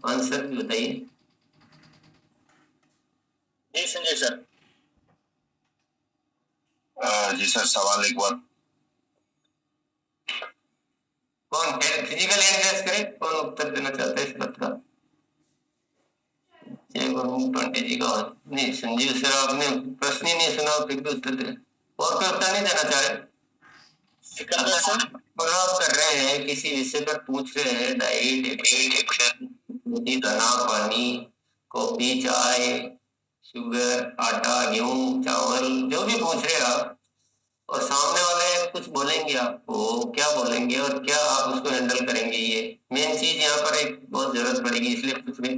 आंसर भी बताइए। जी संजय सर। जी सर, सवाल एक बार। कौन फिजिकल एड्रेस करे, कौन उत्तर देना चाहता है इस बात का? पंडित जी का नहीं, संजीव सर आपने प्रश्न ही नहीं सुना फिर भी उत्तर दे, और कोई उत्तर नहीं देना चाह रहे? सिकंदर सर फॉलोअप कर रहे हैं, किसी विषय पर पूछ रहे हैं, डाइट, दाना पानी, कॉफी, चाय, शुगर, आटा, गेहूं, चावल, जो भी पूछ रहे हैं आप, और सामने वाले कुछ बोलेंगे आपको, क्या बोलेंगे और क्या आप उसको हैंडल करेंगे, ये मेन चीज यहाँ पर एक बहुत जरूरत पड़ेगी, इसलिए पूछ रहे।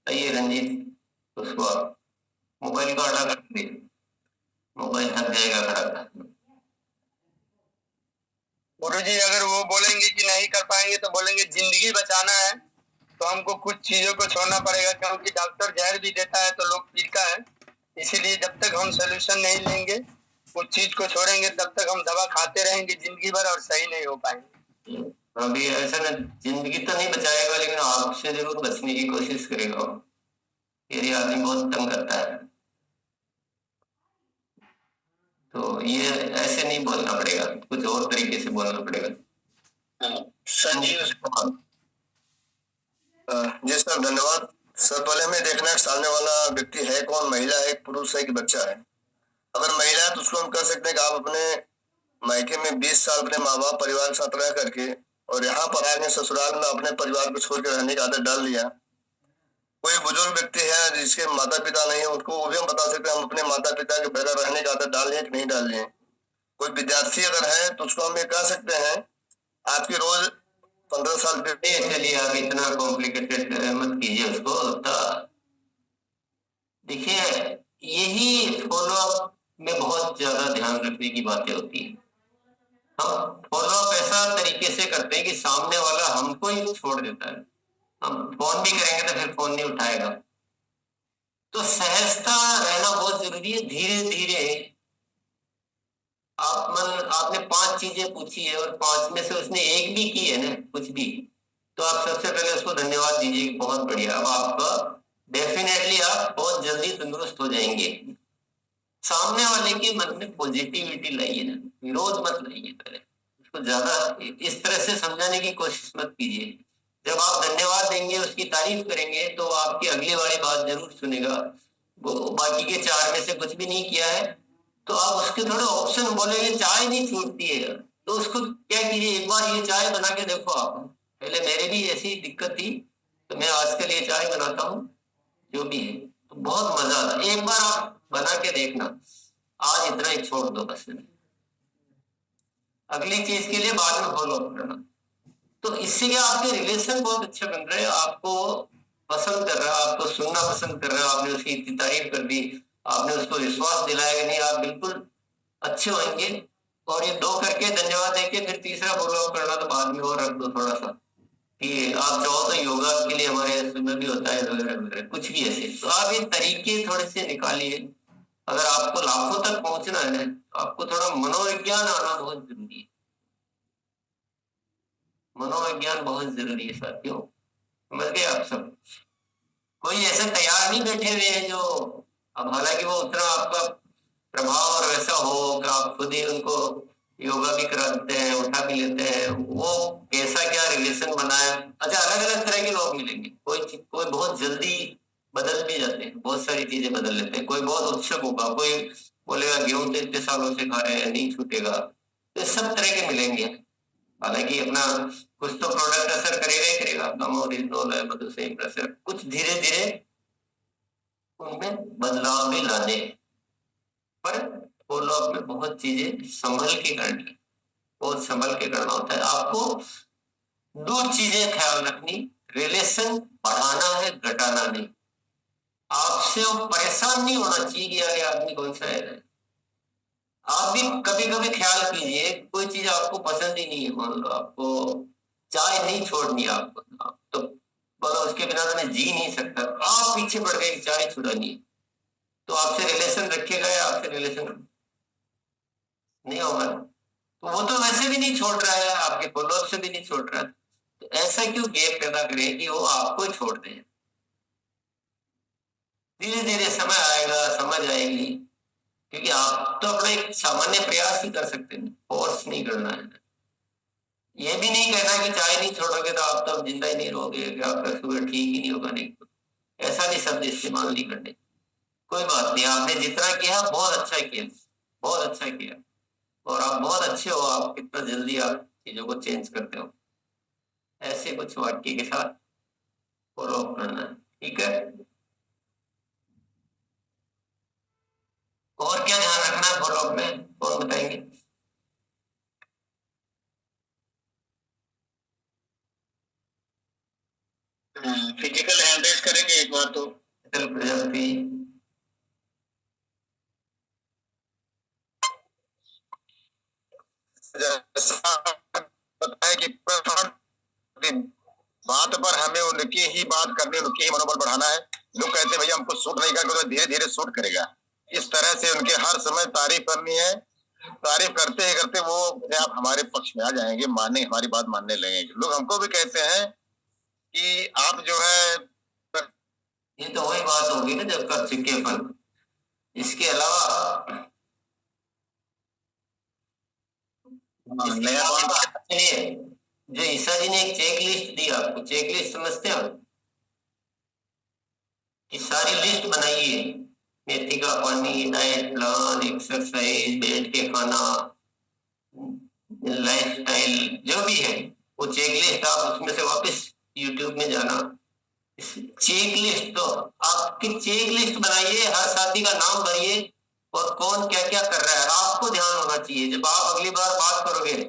आइए रंजीत, उसको आप मोबाइल को हटा कर दीजिए, मोबाइल थक जाएगा खड़ा। गुरुजी अगर वो बोलेंगे कि नहीं कर पाएंगे तो बोलेंगे जिंदगी बचाना है तो हमको कुछ चीजों को छोड़ना पड़ेगा, क्योंकि डॉक्टर जहर भी देता है तो लोग पीता है, इसीलिए जब तक हम सोल्यूशन नहीं लेंगे, कुछ चीज को छोड़ेंगे, तब तक हम दवा खाते रहेंगे जिंदगी भर और सही नहीं हो पाएंगे। अभी ऐसा ना, जिंदगी तो नहीं बचाएगा लेकिन आपसे जरूर बचने की कोशिश करेगा। ये आदमी बहुत तंग करता है, तो ये ऐसे नहीं बोलना पड़ेगा, कुछ और तरीके से बोलना पड़ेगा। संजीव जी सर, धन्यवाद सर। पहले हमें देखना है सामने वाला व्यक्ति है कौन, महिला है, पुरुष है कि बच्चा है। अगर महिला है तो उसको हम कह सकते हैं कि आप अपने मायके में 20 साल अपने माँ बाप परिवार के साथ रह करके और यहाँ पर आए ससुराल में अपने परिवार को छोड़ कर रहने की आदत डाल लिया। कोई बुजुर्ग व्यक्ति है जिसके माता पिता नहीं है, उनको वो भी हम बता सकते हैं हम अपने माता पिता के बगैर रहने की आदत डाल लें कि नहीं डाल लें। कोई विद्यार्थी अगर है तो उसको हम ये कह सकते हैं आपकी रोज 15 साल चलिए आप इतना कॉम्प्लिकेटेड मत कीजिए उसको। देखिए यही फॉलोअप में बहुत ज्यादा ध्यान रखने की बातें होती है। हम फॉलोअप ऐसा तरीके से करते हैं कि सामने वाला हमको ही छोड़ देता है, हम फोन भी करेंगे तो फिर फोन नहीं उठाएगा। तो सहजता रहना बहुत जरूरी है। धीरे धीरे आपने 5 चीजें पूछी है और 5 में से उसने एक भी की है ना कुछ भी, तो आप सबसे पहले उसको धन्यवाद दीजिए कि बहुत बढ़िया, अब आपका डेफिनेटली आप बहुत जल्दी तंदुरुस्त हो जाएंगे। सामने वाले के मन में पॉजिटिविटी लाइए ना, विरोध मत लाइए, पहले उसको ज्यादा इस तरह से समझाने की कोशिश मत कीजिए। जब आप धन्यवाद देंगे, उसकी तारीफ करेंगे, तो आपकी अगली वाली बात जरूर सुनेगा। वो बाकी के 4 में से कुछ भी नहीं किया है तो आप उसके थोड़े ऑप्शन बोलेंगे, चाय नहीं छूटती है तो उसको क्या कीजिए, एक बार ये चाय बना के देखो। आप पहले मेरे भी ऐसी दिक्कत थी तो मैं आजकल ये चाय बनाता हूँ, जो भी है तो बहुत मजा आता है। एक बार आप बना के देखना, आज इतना ही छोड़ दो बस, अगली चीज के लिए बाद में फॉलो करना। तो इससे क्या आपके रिलेशन बहुत अच्छे बन रहे हैं, आपको पसंद कर रहा है, आपको सुनना पसंद कर रहा है, आपने उसकी इतनी तारीफ कर दी, आपने उसको विश्वास दिलाया कि नहीं आप बिल्कुल अच्छे होंगे। और ये 2 करके धन्यवाद देके फिर तीसरा फॉलोअप करना तो बाद में और रख दो थोड़ा सा, कि आप चाहो तो योगा के लिए हमारे इसमें भी होता है वगैरह वगैरह, कुछ भी ऐसे। तो आप ये तरीके थोड़े से निकालिए अगर आपको लाखों तक पहुंचना है तो आपको थोड़ा मनोविज्ञान आना बहुत जरूरी है। मनोविज्ञान बहुत जरूरी है साथियों, समझ गए आप सब। कोई ऐसे तैयार नहीं बैठे हुए हैं जो, अब हालांकि वो उतना आपका प्रभाव और वैसा हो कि आप खुद ही उनको योगा भी कराते हैं, उठा भी लेते हैं, वो कैसा क्या रिलेशन बनाए। अच्छा, अलग अलग तरह के लोग मिलेंगे, कोई बहुत जल्दी बदल भी जाते हैं, बहुत सारी चीजें बदल लेते हैं। कोई बहुत उत्सुक होगा, कोई बोलेगा गेहूं तो इतने सालों से खा रहे हैं, नहीं छूटेगा। तो सब तरह के मिलेंगे। हालांकि अपना कुछ तो प्रोडक्ट असर करेगा ही करेगा, गमोरिजोल है, मधुसेन प्रेशर, कुछ धीरे धीरे उनमें बदलाव भी लाने, पर फॉलो अप में बहुत चीजें संभल के करनी, बहुत संभल के करना होता है। आपको दो चीजें ख्याल रखनी, रिलेशन बढ़ाना है, घटाना नहीं। आपसे वो परेशान नहीं होना चाहिए कि यार ये आदमी कौन सा है। आप भी कभी कभी ख्याल कीजिए, कोई चीज आपको पसंद ही नहीं है, मान लो आपको चाय नहीं छोड़नी, आपको आप तो बोलो उसके बिना तो मैं जी नहीं सकता, आप पीछे पड़ गए चाय छुड़ानी है, तो आपसे रिलेशन रखेगा या आपसे रिलेशन नहीं होगा। तो वो तो वैसे भी नहीं छोड़ रहा है, आपके फॉलोअप से भी नहीं छोड़ रहा है, तो ऐसा क्यों गैप पैदा करें कि वो आपको छोड़ दे। धीरे धीरे समय आएगा, समझ आएगी, क्योंकि आप तो अपना एक सामान्य प्रयास ही कर सकते हैं, फोर्स नहीं करना है। ये भी नहीं कहना कि चाय नहीं छोड़ोगे तो आप तो जिंदा ही नहीं रहोगे, कि आपका शुगर ठीक ही नहीं होगा, नहीं, ऐसा नहीं शब्द इस्तेमाल नहीं करने। कोई बात नहीं, आपने जितना किया बहुत अच्छा किया, बहुत अच्छा किया, और आप बहुत अच्छे हो, आप कितना जल्दी आप चीजों को चेंज करते हो। ऐसे कुछ वाक्य के साथ फॉलो अप करना है, ठीक है। और क्या ध्यान रखना है फॉलो अप में, कौन बताएंगे। फिजिकल हैंड रेस करेंगे एक बार तो। प्रजापति बताया कि बात पर हमें उनकी ही बात करनी, उनकी ही मनोबल बढ़ाना है। लोग कहते हैं भैया हमको सूट नहीं करेगा, तो धीरे धीरे सूट करेगा। इस तरह से उनके हर समय तारीफ करनी है, तारीफ करते ही करते वो आप हमारे पक्ष में आ जाएंगे, मानने, हमारी बात मानने लगेंगे। लोग हमको भी कहते हैं कि आप जो है, ये तो वही बात होगी ना जब कर चुके अपन। इसके अलावा नया जो ईसा जी ने एक चेक लिस्ट दी आपको, चेक लिस्ट समझते हो कि सारी लिस्ट बनाइए, मेथी का पानी, डाइट प्लान, एक्सरसाइज, बैठ के खाना, लाइफस्टाइल, जो भी है वो चेक लिस्ट, आप उसमें से वापस यूट्यूब में जाना, चेक लिस्ट, तो आपकी चेक लिस्ट बनाइए, हर साथी का नाम भरिए और कौन क्या क्या कर रहा है, आपको ध्यान होना चाहिए। जब आप अगली बार बात करोगे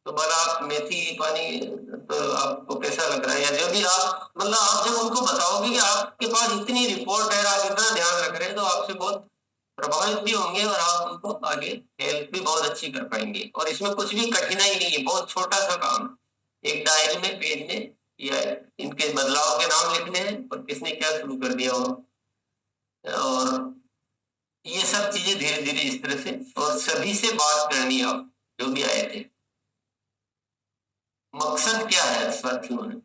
तो बोला आप मेथी पानी तो आपको कैसा लग रहा है, या जो भी आप मतलब आप जब उनको बताओगे कि आपके पास इतनी रिपोर्ट है, आप इतना ध्यान रख रहे हैं, तो आपसे बहुत प्रभावित भी होंगे और आप उनको आगे हेल्प भी बहुत अच्छी कर पाएंगे। और इसमें कुछ भी कठिनाई नहीं है, बहुत छोटा सा काम, एक डायरी में, पेज में, या इनके बदलाव के नाम लिखने हैं और किसने क्या शुरू कर दिया हो, और ये सब चीजें धीरे धीरे इस तरह से, और सभी से बात करनी है आप जो भी आए थे। मकसद क्या है साथियों ने,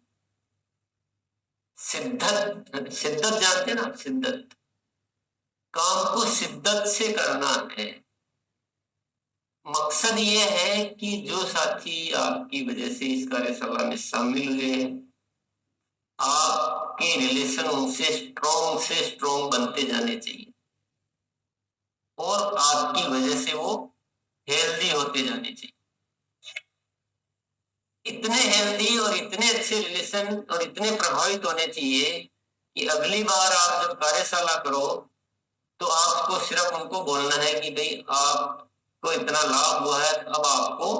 शिद्दत, शिद्दत जानते हैं ना, शिद्दत, काम को शिद्दत से करना है। मकसद ये है कि जो साथी आपकी वजह से इस कार्यशाला में शामिल हुए हैं, आपके रिलेशन उनसे स्ट्रॉन्ग बनते जाने चाहिए, और आपकी वजह से वो हेल्दी होते जाने चाहिए। इतने हेल्दी और इतने अच्छे रिलेशन और इतने प्रभावित होने चाहिए कि अगली बार आप जब कार्यशाला करो तो आपको सिर्फ उनको बोलना है कि भाई आपको इतना लाभ हुआ है, अब आपको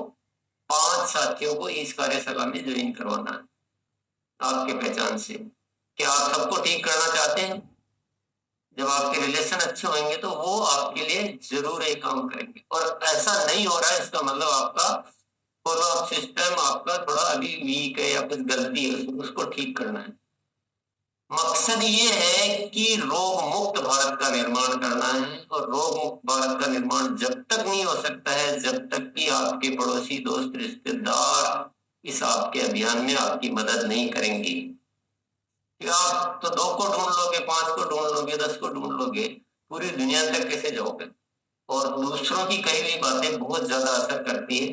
5 साथियों को इस कार्यशाला में ज्वाइन करवाना है आपके पहचान से। क्या आप सबको ठीक करना चाहते हैं? जब आपके रिलेशन अच्छे होंगे तो वो आपके लिए जरूर एक काम करेंगे, और ऐसा नहीं हो रहा है इसका मतलब आपका फॉलो अप सिस्टम आपका थोड़ा अभी वीक है या कुछ गलती है, उसको ठीक करना है। मकसद ये है कि रोग मुक्त भारत का निर्माण करना है, और रोग मुक्त भारत का निर्माण जब तक नहीं हो सकता है जब तक कि आपके पड़ोसी, दोस्त, रिश्तेदार इस आपके अभियान में आपकी मदद नहीं करेंगे। आप तो 2 को ढूंढ लोगे, 5 को ढूंढ लोगे, 10 को ढूंढ लोगे, पूरी दुनिया तक कैसे जाओगे? और दूसरों की कही हुई बातें बहुत ज्यादा असर करती है।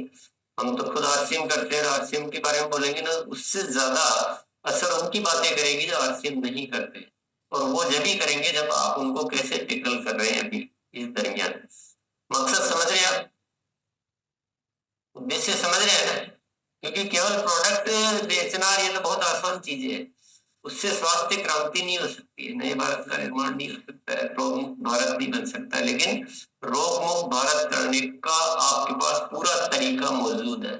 हम तो खुद आरसीएम करते हैं, आरसीएम के बारे में बोलेंगे ना, उससे ज्यादा असर उनकी बातें करेगी जो आरसीएम नहीं करते, और वो जब भी करेंगे जब आप उनको कैसे टिकल कर रहे हैं अभी इस दरमियान। मकसद समझ रहे हैं आप? उद्देश्य समझ रहे हैं ना? क्योंकि केवल प्रोडक्ट बेचना ये तो बहुत आसान चीज है, उससे स्वास्थ्य क्रांति नहीं हो सकती है, नए भारत का निर्माण नहीं हो सकता है, रोग मुक्त भारत नहीं बन सकता है, लेकिन रोग मुक्त भारत करने का आपके पास पूरा तरीका मौजूद है।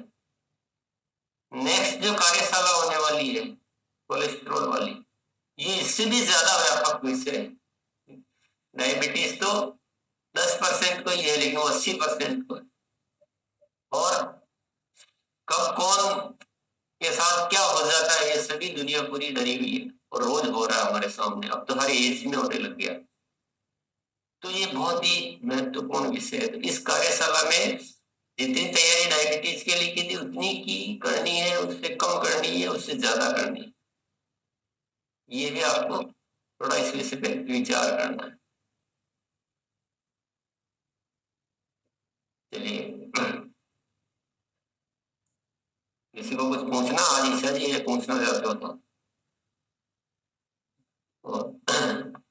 नेक्स्ट जो कार्यशाला होने वाली है कोलेस्ट्रॉल वाली, ये इससे भी ज्यादा व्यापक विषय है। डायबिटीज तो 10% को ही है, लेकिन 80% को है। और कब कौन के साथ क्या हो जाता है ये सभी दुनिया पूरी डरी हुई है, और रोज हो रहा है हमारे सामने, अब तो हर एज में होने लग गया। तो ये बहुत ही महत्वपूर्ण विषय है। तो इस कार्यशाला में जितनी तैयारी डायबिटीज के लिए की थी उतनी की करनी है, उससे कम करनी है, उससे ज्यादा करनी है, ये भी आपको थोड़ा इस विषय पे विचार करना है। चलिए, किसी को कुछ पूछना? आज ईशा जी ये पूछना चाहते हो तो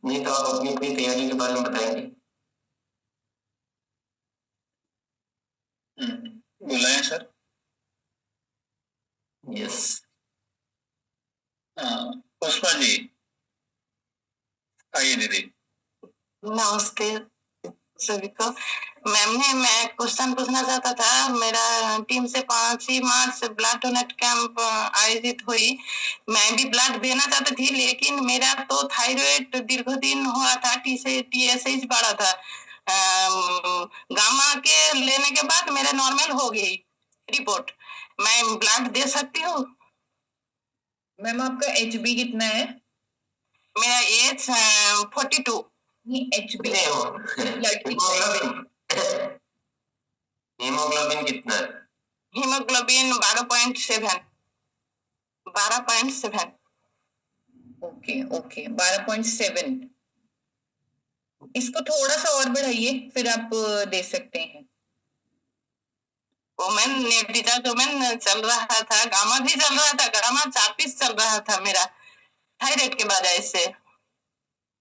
नहीं तो आप अपनी अपनी तैयारी के बारे में बताएंगे। बुलाएं सर। यस, पुष्पा जी आइए दीदी। नमस्ते सभी को। मैं क्वेश्चन पूछना चाहता था। मेरा टीम से 5 मार्च से ब्लड डोनेट कैंप आयोजित हुई। मैं भी ब्लड देना चाहती थी, लेकिन मेरा तो थायराइड दीर्घदिन हुआ था, TSH बढ़ा था। गामा के लेने के बाद मेरा नॉर्मल हो गई रिपोर्ट। मैं ब्लड दे सकती हूँ? मैम आपका HB कितना है? मेरा एज 42। HB हीमोग्लोबिन कितना है? हीमोग्लोबिन 12.7। ओके 12.7। इसको थोड़ा सा और बढ़ाइए, फिर आप दे सकते हैं। वोमेन नेविटा वोमेन चल रहा था, गामा भी चल रहा था, गामा 40 चल रहा था मेरा थायराइड के वजह से।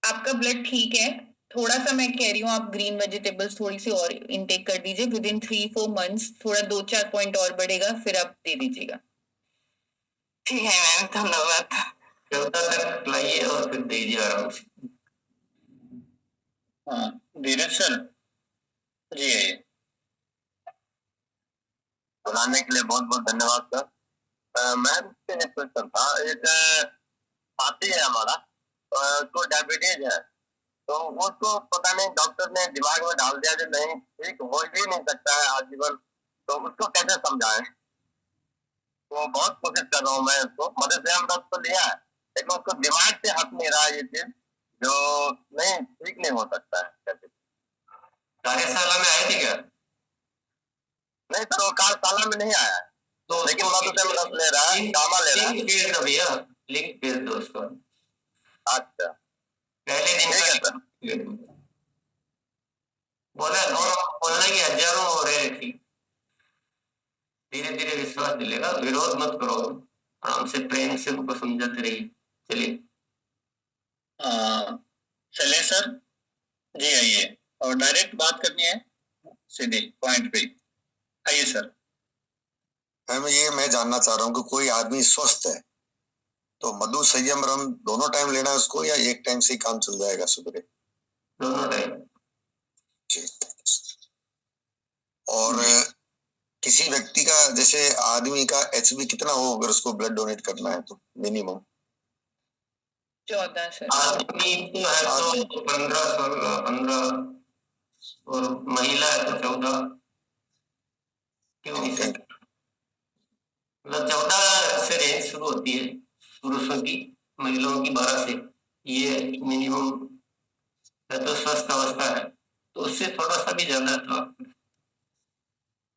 आपका ब्लड ठीक है, थोड़ा सा मैं कह रही हूँ आप ग्रीन वेजिटेबल्स थोड़ी सी और इनटेक कर दीजिए। विद इन 3-4 मंथ्स थोड़ा 2-4 पॉइंट और बढ़ेगा, फिर आप दे दीजिएगा। ठीक है मैम, धन्यवाद। 14 तक लाइए और फिर दीजिए आराम से। हाँ धीरज सर जी आइए। बुलाने के लिए बहुत बहुत धन्यवाद सर। मैम से एक क्वेश्चन था। एक साथी है हमारा, उसको डायबिटीज है, तो उसको पता नहीं डॉक्टर ने दिमाग में डाल दिया कि नहीं ठीक हो ही नहीं सकता है आजीवन, तो उसको कैसे समझाएं? तो बहुत कोशिश कर रहा हूँ मैं, उसको मदद तो लिया है, लेकिन उसको दिमाग से हट नहीं रहा ये चीज, जो नहीं ठीक नहीं हो सकता है। कैसे? कार्यशाला में आए थे क्या? नहीं सर, वो कार्यशाला में नहीं आया है, तो लेकिन मदद ले रहा है, गामा ले रहा है। लिंक भेज दो भैया, लिंक भेज दो उसको। अच्छा पहले दिन का बोला, बोलना कि हजारों हो रहे थे, धीरे धीरे विश्वास मिलेगा। विरोध मत करो, आराम से प्रेम से उनको समझाते रहिए। चलिए चलिए सर जी आइए, और डायरेक्ट बात करनी है सीधे पॉइंट पे। आइए सर। ये मैं जानना चाह रहा हूँ कि कोई आदमी स्वस्थ है तो मधु संयम रम दोनों टाइम लेना है उसको, या एक टाइम से ही काम चल जाएगा सुबह? दोनों टाइम। ठीक। और किसी व्यक्ति का, जैसे आदमी का HB कितना हो अगर उसको ब्लड डोनेट करना है तो मिनिमम? 14 सर। आदमी तो है तो 15 और महिला है तो 14। क्यों नहीं सर? मतलब 14 से रेंज शुरू होती है पुरुषों की, महिलाओं की 12 से। ये मिनिमम है तो स्वस्थ अवस्था है, तो उससे थोड़ा सा भी ज्यादा तो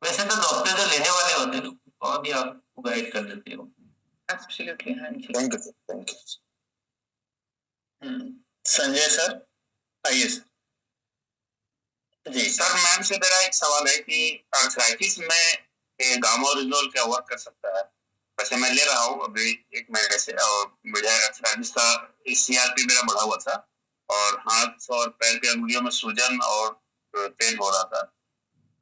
वैसे तो डॉक्टर जो लेने वाले होते हैं वो भी आपको गाइड कर देते हो। एब्सोल्युटली, हाँ जी। Thank you, thank you. Sanjay sir, आइए सर। जी सर, मैम से मेरा एक सवाल है कि आर्थराइटिस में गामा ओरिजिनल क्या वर्क कर सकता है? वैसे मैं ले रहा हूँ अभी 1 महीने से, और मुझे आर्थराइटिस का CRP मेरा बढ़ा हुआ था, और हाथ और पैर के अंगुलियों में सूजन और पेन हो रहा था।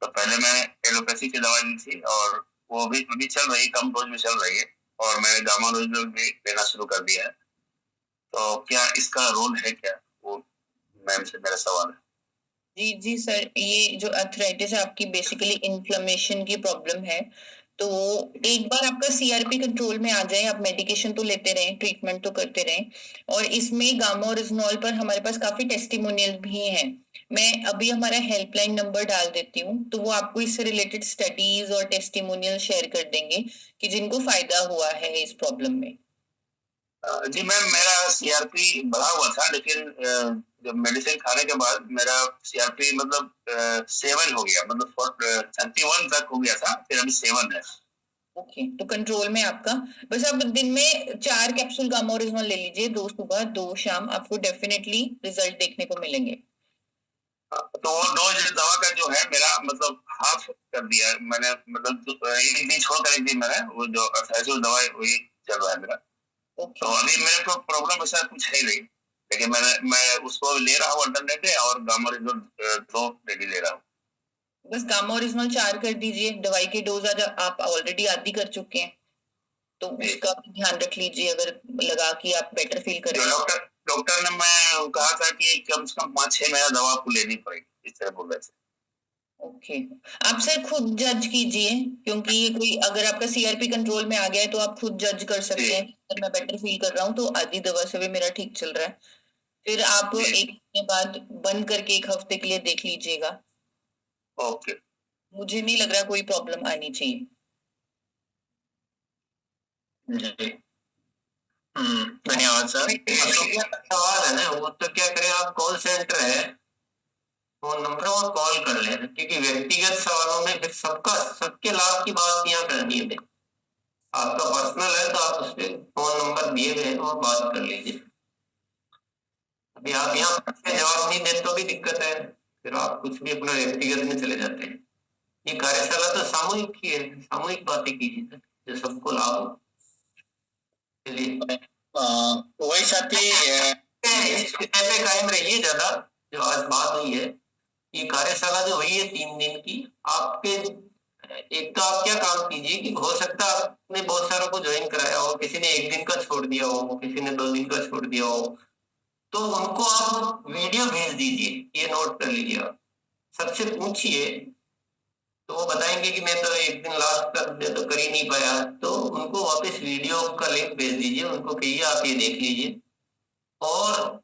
तो पहले मैंने एलोपैथी की दवाई ली थी, और वो भी चल रही, कम डोज में चल रही है, और मैंने गामा ओरिजिनल भी लेना शुरू कर दिया है। तो क्या इसका रोल है क्या, वो मैम से मेरा सवाल है। जी जी सर, ये जो आर्थराइटिस है आपकी बेसिकली इन्फ्लेमेशन की प्रॉब्लम है। तो एक बार आपका CRP कंट्रोल में आ जाए, आप मेडिकेशन तो लेते रहें, ट्रीटमेंट तो करते रहें, और इसमें गामा ओरिजिनॉल पर हमारे पास काफी टेस्टिमोनियल भी हैं। मैं अभी हमारा हेल्पलाइन नंबर डाल देती हूँ, तो वो आपको इससे रिलेटेड स्टडीज और टेस्टिमोनियल शेयर कर देंगे कि जिनको फायदा हुआ है इस प्रॉब्लम में। जी मैम, मेरा CRP बढ़ा हुआ था, लेकिन जब मेडिसिन खाने के बाद मेरा CRP मतलब 7 हो गया, मतलब 31 तक हो गया था, फिर अभी 7 है। ओके, तो कंट्रोल में आपका। बस आप दिन में 4 कैप्सूल गामा ओरिजिनल ले लीजिए, 2 सुबह 2 शाम, आपको डेफिनेटली रिजल्ट देखने को मिलेंगे। तो वो डोज दवा का जो है मेरा मतलब हाफ कर दिया है मैंने, मतलब एक दिन छोड़कर एक दिन मैंने वो जो अर्थराइटिस दवा वही चल रहा है मेरा। तो अभी मेरे को प्रॉब्लम ऐसा कुछ है नहीं, लेकिन मैं उसको ले रहा हूँ अल्टरनेट, और गामा ओरिजिनल 2 डेली ले रहा हूँ। बस गामा ओरिजिनल 4 कर दीजिए, दवाई की डोज आज आप ऑलरेडी आधी कर चुके हैं, तो उसका ध्यान रख लीजिए, अगर लगा कि आप बेटर फील कर रहे हैं। डॉक्टर ने मैं कहा था कि कम से कम 5-6 महीना दवा आपको लेनी पड़ेगी, इस तरह बोल रहे थे। ओके, आप सर खुद जज कीजिए, क्योंकि कोई अगर आपका CRP कंट्रोल में आ गया है तो आप खुद जज कर सकते हैं, अगर मैं बेटर फील कर रहा हूँ तो आधी दवा से भी मेरा ठीक चल रहा है। फिर आप 1 महीने बाद बंद करके 1 हफ्ते के लिए देख लीजिएगा। ओके, मुझे नहीं लग रहा कोई प्रॉब्लम आनी चाहिए। धन्यवाद सर। सवाल है ना, वो तो क्या करें, आप कॉल सेंटर है, फोन नंबर वो कॉल कर लेना, क्योंकि व्यक्तिगत सवालों में फिर सबके लाभ की बात यहाँ करनी है। आपका पर्सनल है तो आप उस पर फोन नंबर दिए गए और बात कर लीजिए। अभी आप यहाँ जवाब नहीं दे तो भी दिक्कत है, फिर आप कुछ भी अपना व्यक्तिगत में चले जाते हैं। ये कार्यशाला तो सामूहिक ही है, सामूहिक बातें कीजिए जो सबको लाभ हो। चलिए वही साथी इस विषय पे कायम रहिए ज्यादा, जो आज बात हुई है। ये कार्यशाला जो हुई है 3 दिन की, आपके एक तो आप क्या काम कीजिए कि हो सकता है आपने बहुत सारों को ज्वाइन कराया हो, किसी ने 1 दिन का छोड़ दिया हो, किसी ने 2 दिन का छोड़ दिया हो, तो उनको आप वीडियो भेज दीजिए, ये नोट कर लीजिए। आप सबसे पूछिए तो वो बताएंगे कि मैं तो 1 दिन लास्ट कर दे तो कर ही नहीं पाया, तो उनको वापस वीडियो का लिंक भेज दीजिए, उनको कहिए आप ये देख लीजिए, और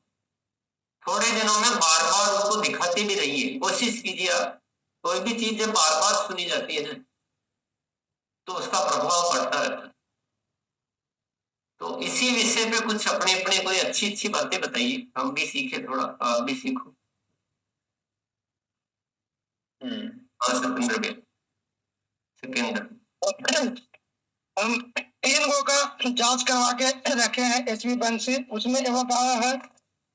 थोड़े दिनों में बार बार उनको दिखाते भी रहिए। कोशिश कीजिए, आप कोई भी चीज जब बार बार सुनी जाती है ना तो उसका प्रभाव पड़ता रहता है। तो इसी विषय पे कुछ अपने अपने कोई अच्छी अच्छी बातें बताइए, हम भी सीखे, थोड़ा आप भी सीखो। हम 3 गो का जांच करवा के रखे हैं HB1 से, उसमें एवक आया है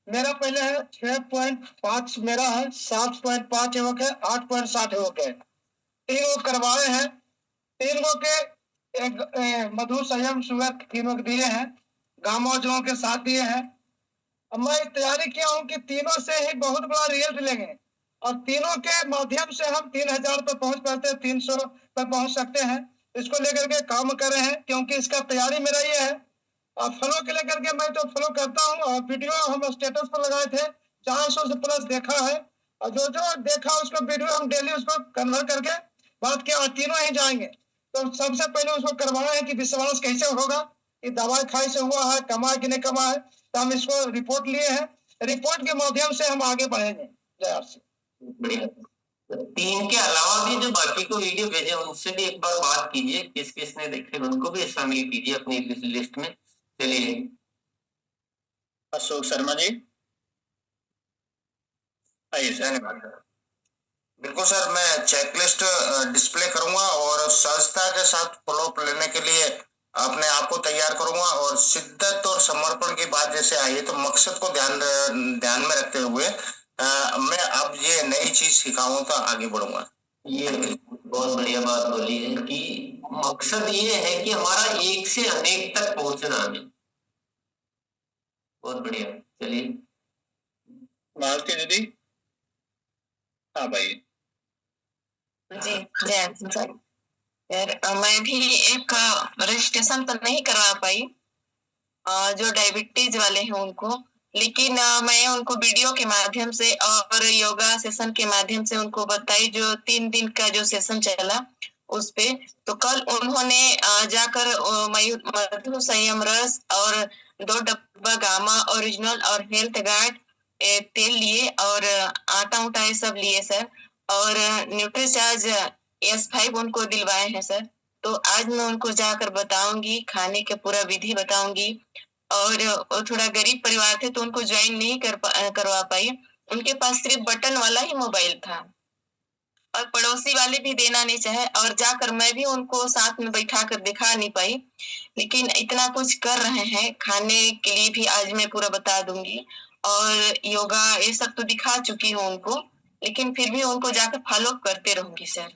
मेरा पहले है 6.5, मेरा है 7.5 एवक है, 8.7 एवक है। 3 गो करवाए हैं, 3 गो के एक मधु संयम शुगर तीनों के दिए हैं, गामा ओरिजिनल के साथ दिए हैं। अब मैं तैयारी किया हूँ कि तीनों से ही बहुत बड़ा रिजल्ट लेंगे, और तीनों के माध्यम से हम 3000 पे पहुंच पाते हैं, 300 पे पहुंच सकते हैं। इसको लेकर के काम कर रहे हैं, क्योंकि इसका तैयारी मेरा ये है। और फॉलो के लेकर के मैं तो फॉलो करता हूँ, और वीडियो हम स्टेटस पर लगाए थे, 400 से प्लस देखा है, और जो जो देखा उसको वीडियो हम डेली उसको कन्वर्ट करके बात किया, तीनों ही जाएंगे। तो सबसे पहले उसको करवाना है कि विश्वास कैसे होगा कि दवाई खाई से हुआ है, कमा है कि नहीं कमा है। तो हम इसको रिपोर्ट लिए हैं, रिपोर्ट के माध्यम से हम आगे बढ़ेंगे। जय श्री। बढ़िया। 3 के अलावा भी जो बाकी को वीडियो भेजे उनसे भी एक बार बात कीजिए, किस किस ने देखे उनको भी शामिल कीजिए अपनी लिस्ट में। चलिए अशोक शर्मा जी, आइए सर। बिल्कुल सर, मैं चेकलिस्ट डिस्प्ले करूंगा और सहजता के साथ फॉलोअप लेने के लिए अपने आप को तैयार करूंगा, और शिद्दत और समर्पण की बात जैसे आई है तो मकसद को ध्यान में रखते हुए मैं अब ये नई चीज सिखाऊं तो आगे बढ़ूंगा। ये बहुत बढ़िया बात बोली है कि मकसद ये है कि हमारा एक से अनेक तक पहुंचना है। बहुत बढ़िया, चलिए मालती दीदी। हाँ भाई जी जय सर। मैं भी एक रजिस्ट्रेशन तो नहीं करवा पाई जो डायबिटीज वाले हैं उनको, लेकिन मैं उनको वीडियो के माध्यम से और योगा सेशन के माध्यम से उनको बताई, जो 3 दिन का जो सेशन चला उस पे। तो कल उन्होंने जाकर मधु संयम रस और 2 डब्बा गामा ओरिजिनल और हेल्थ गार्ड तेल लिए और आटा उटा ये सब लिए सर, और न्यूट्रीचार्ज S5 उनको दिलवाए हैं सर। तो आज मैं उनको जाकर बताऊंगी, खाने के पूरा विधि बताऊंगी। और थोड़ा गरीब परिवार थे तो उनको ज्वाइन नहीं करवा पाई, उनके पास सिर्फ बटन वाला ही मोबाइल था और पड़ोसी वाले भी देना नहीं चाहे, और जाकर मैं भी उनको साथ में बैठा कर दिखा नहीं पाई। लेकिन इतना कुछ कर रहे हैं, खाने के लिए भी आज मैं पूरा बता दूंगी, और योगा ये सब तो दिखा चुकी हूँ उनको, लेकिन फिर भी उनको जाकर फॉलो करते रहूंगी सर।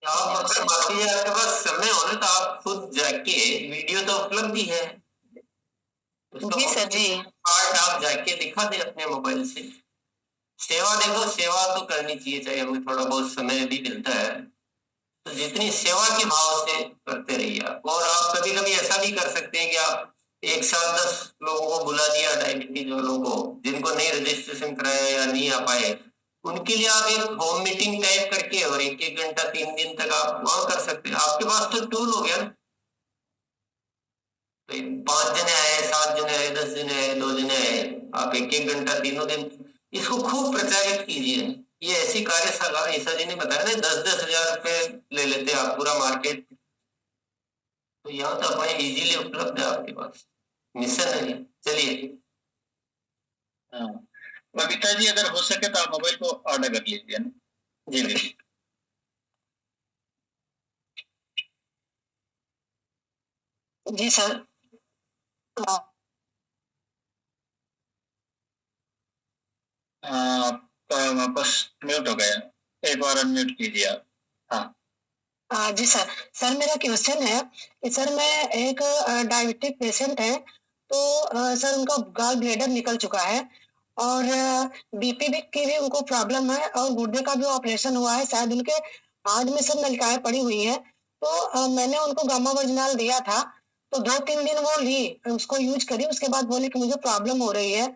आप अगर बाकी आपके पास समय हो तो आप खुद जाके, वीडियो तो उपलब्ध ही है, जी सर जी, पार्ट आप जाके दिखा दे अपने मोबाइल से। सेवा देखो, सेवा तो करनी चाहिए, चाहे हमें थोड़ा बहुत समय भी मिलता है तो जितनी सेवा के भाव से करते रहिए आप। और आप कभी कभी ऐसा भी कर सकते हैं कि आप एक साथ 10 लोगों को बुला दिया, डायबिटीज वालों को जिनको नहीं रजिस्ट्रेशन कराया या नहीं आ पाए, उनके लिए आप एक होम मीटिंग टाइप करके और 1-1 घंटा 3 दिन तक आप वहां कर सकते हैं। आपके पास तो टूल हो गया ना, तो 5 जने आए, 7 जने आए, 10 जने आए, 2 जने आए, आप 1-1 घंटा तीनों दिन इसको खूब प्रचारित कीजिए। ये ऐसी कार्यशाला ईसा जी ने बताया ना, 10-10 हजार रुपए ले लेते हैं आप पूरा मार्केट, तो यहाँ तो अपने इजीली उपलब्ध है आपके पास, मिशन है। चलिए बबीता जी, अगर हो सके तो आप मोबाइल को ऑर्डर कर लीजिए ना। जी जी जी सर। आपका वापस म्यूट हो गया, एक बार अनम्यूट कीजिए आप। हाँ जी सर। सर मेरा क्वेश्चन है कि सर मैं एक डायबिटिक पेशेंट है, तो सर उनका गॉल ब्लेडर निकल चुका है और बीपी की भी उनको प्रॉब्लम है और गुर्दे का भी ऑपरेशन हुआ है, शायद उनके हार्ट में सब नलिकाएं पड़ी हुई हैं। तो मैंने उनको गामा ओरिजिनल दिया था, तो 2-3 दिन वो ली, उसको यूज करी, उसके बाद बोले कि मुझे प्रॉब्लम हो रही है,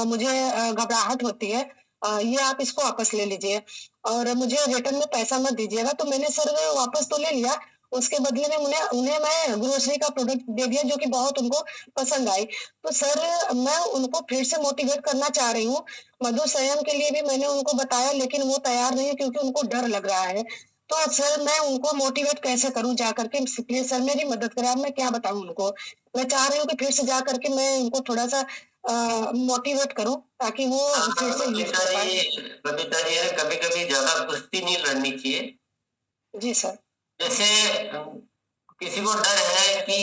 मुझे घबराहट होती है, ये आप इसको वापस ले लीजिए और मुझे रिटर्न में पैसा मत दीजिएगा। तो मैंने सर वापस तो ले लिया, उसके बदले में उन्हें मैं ग्रोसरी का प्रोडक्ट दे दिया जो कि बहुत उनको पसंद आई। तो सर मैं उनको फिर से मोटिवेट करना चाह रही हूँ। मधु संयम के लिए भी मैंने उनको बताया, लेकिन वो तैयार नहीं है क्योंकि उनको डर लग रहा है। तो सर मैं उनको मोटिवेट कैसे करूं जा करके, प्लीज सर मेरी मदद करें। अब मैं क्या बताऊं उनको, मैं चाह रही हूँ कि फिर से जा करके मैं उनको थोड़ा सा मोटिवेट करूं ताकि वो फिर से यूज कर पाए। बबीता जी, कभी कभी ज्यादा कुश्ती नहीं लड़नी चाहिए। जी सर। जैसे किसी को डर है कि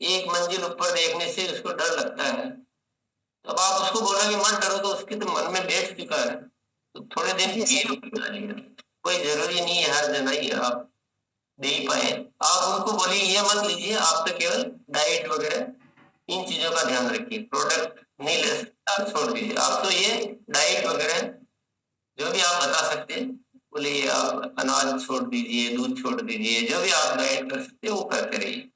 एक मंजिल ऊपर देखने से उसको डर लगता है, तो अब आप उसको बोला कि मत डरो, तो उसके तो मन में बैठ चुका है, तो थोड़े दिन कोई जरूरी नहीं है हर जना ही आप दे ही पाए। आप उनको बोलिए ये मत लीजिए, आप तो केवल डाइट वगैरह इन चीजों का ध्यान रखिए, प्रोडक्ट नहीं ले सकते आप छोड़ दीजिए। आप तो ये डाइट वगैरह जो भी आप बता सकते हैं, बोले ये आप अनाज छोड़ दीजिए, दूध छोड़ दीजिए, जो भी आप डाइट कर सकते हैं वो करते रहिए।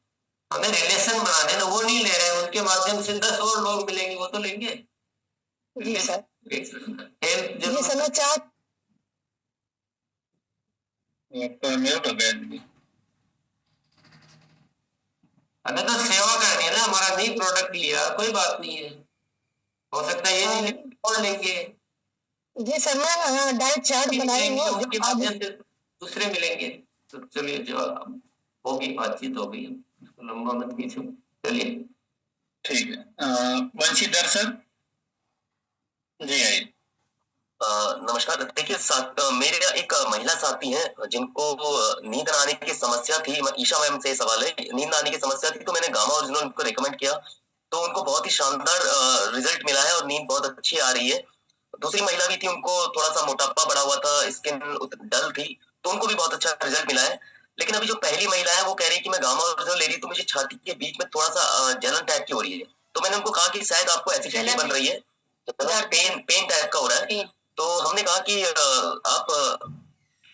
हमें रिलेशन बनाने ना, वो नहीं ले रहे हैं, उनके माध्यम से 10 और लोग मिलेंगे, वो तो लेंगे। जी सर। हेल्प जी सर, मैं चार्ट म्यूट हो गया। हमें तो सेवा करनी है ना, हमारा नहीं प्रोडक्ट लिया कोई बात नहीं है, हो सकता है ये नहीं और लेंगे। जी सर, मैं डाइट चार्ट बनाई हूँ, उसके माध्यम से दूसरे मिलेंगे। तो चलिए, जो होगी बातचीत होगी, लंबा मत खींचो, चलिए। ठीक है, वंशीधर सर जी आइए। नमस्कार। देखिए मेरे एक महिला साथी हैं जिनको नींद आने की समस्या थी। ईशा मैम से सवाल है, नींद आने की समस्या थी तो मैंने गामा ओरिजिनल उनको रिकमेंड किया तो उनको बहुत ही शानदार रिजल्ट मिला है और नींद बहुत अच्छी आ रही है। दूसरी महिला भी थी, उनको थोड़ा सा मोटापा बढ़ा हुआ था, स्किन डल थी, तो उनको भी बहुत अच्छा रिजल्ट मिला है। लेकिन अभी जो पहली महिला है वो कह रही है कि मैं गामा ओरिजिनल ले रही हूँ तो मुझे छाती के बीच में थोड़ा सा जलन टाइप की हो रही है। तो मैंने उनको कहा कि शायद आपको एसिडिटी बन रही है, पेन टाइप का हो रहा है। तो हमने कहा कि आप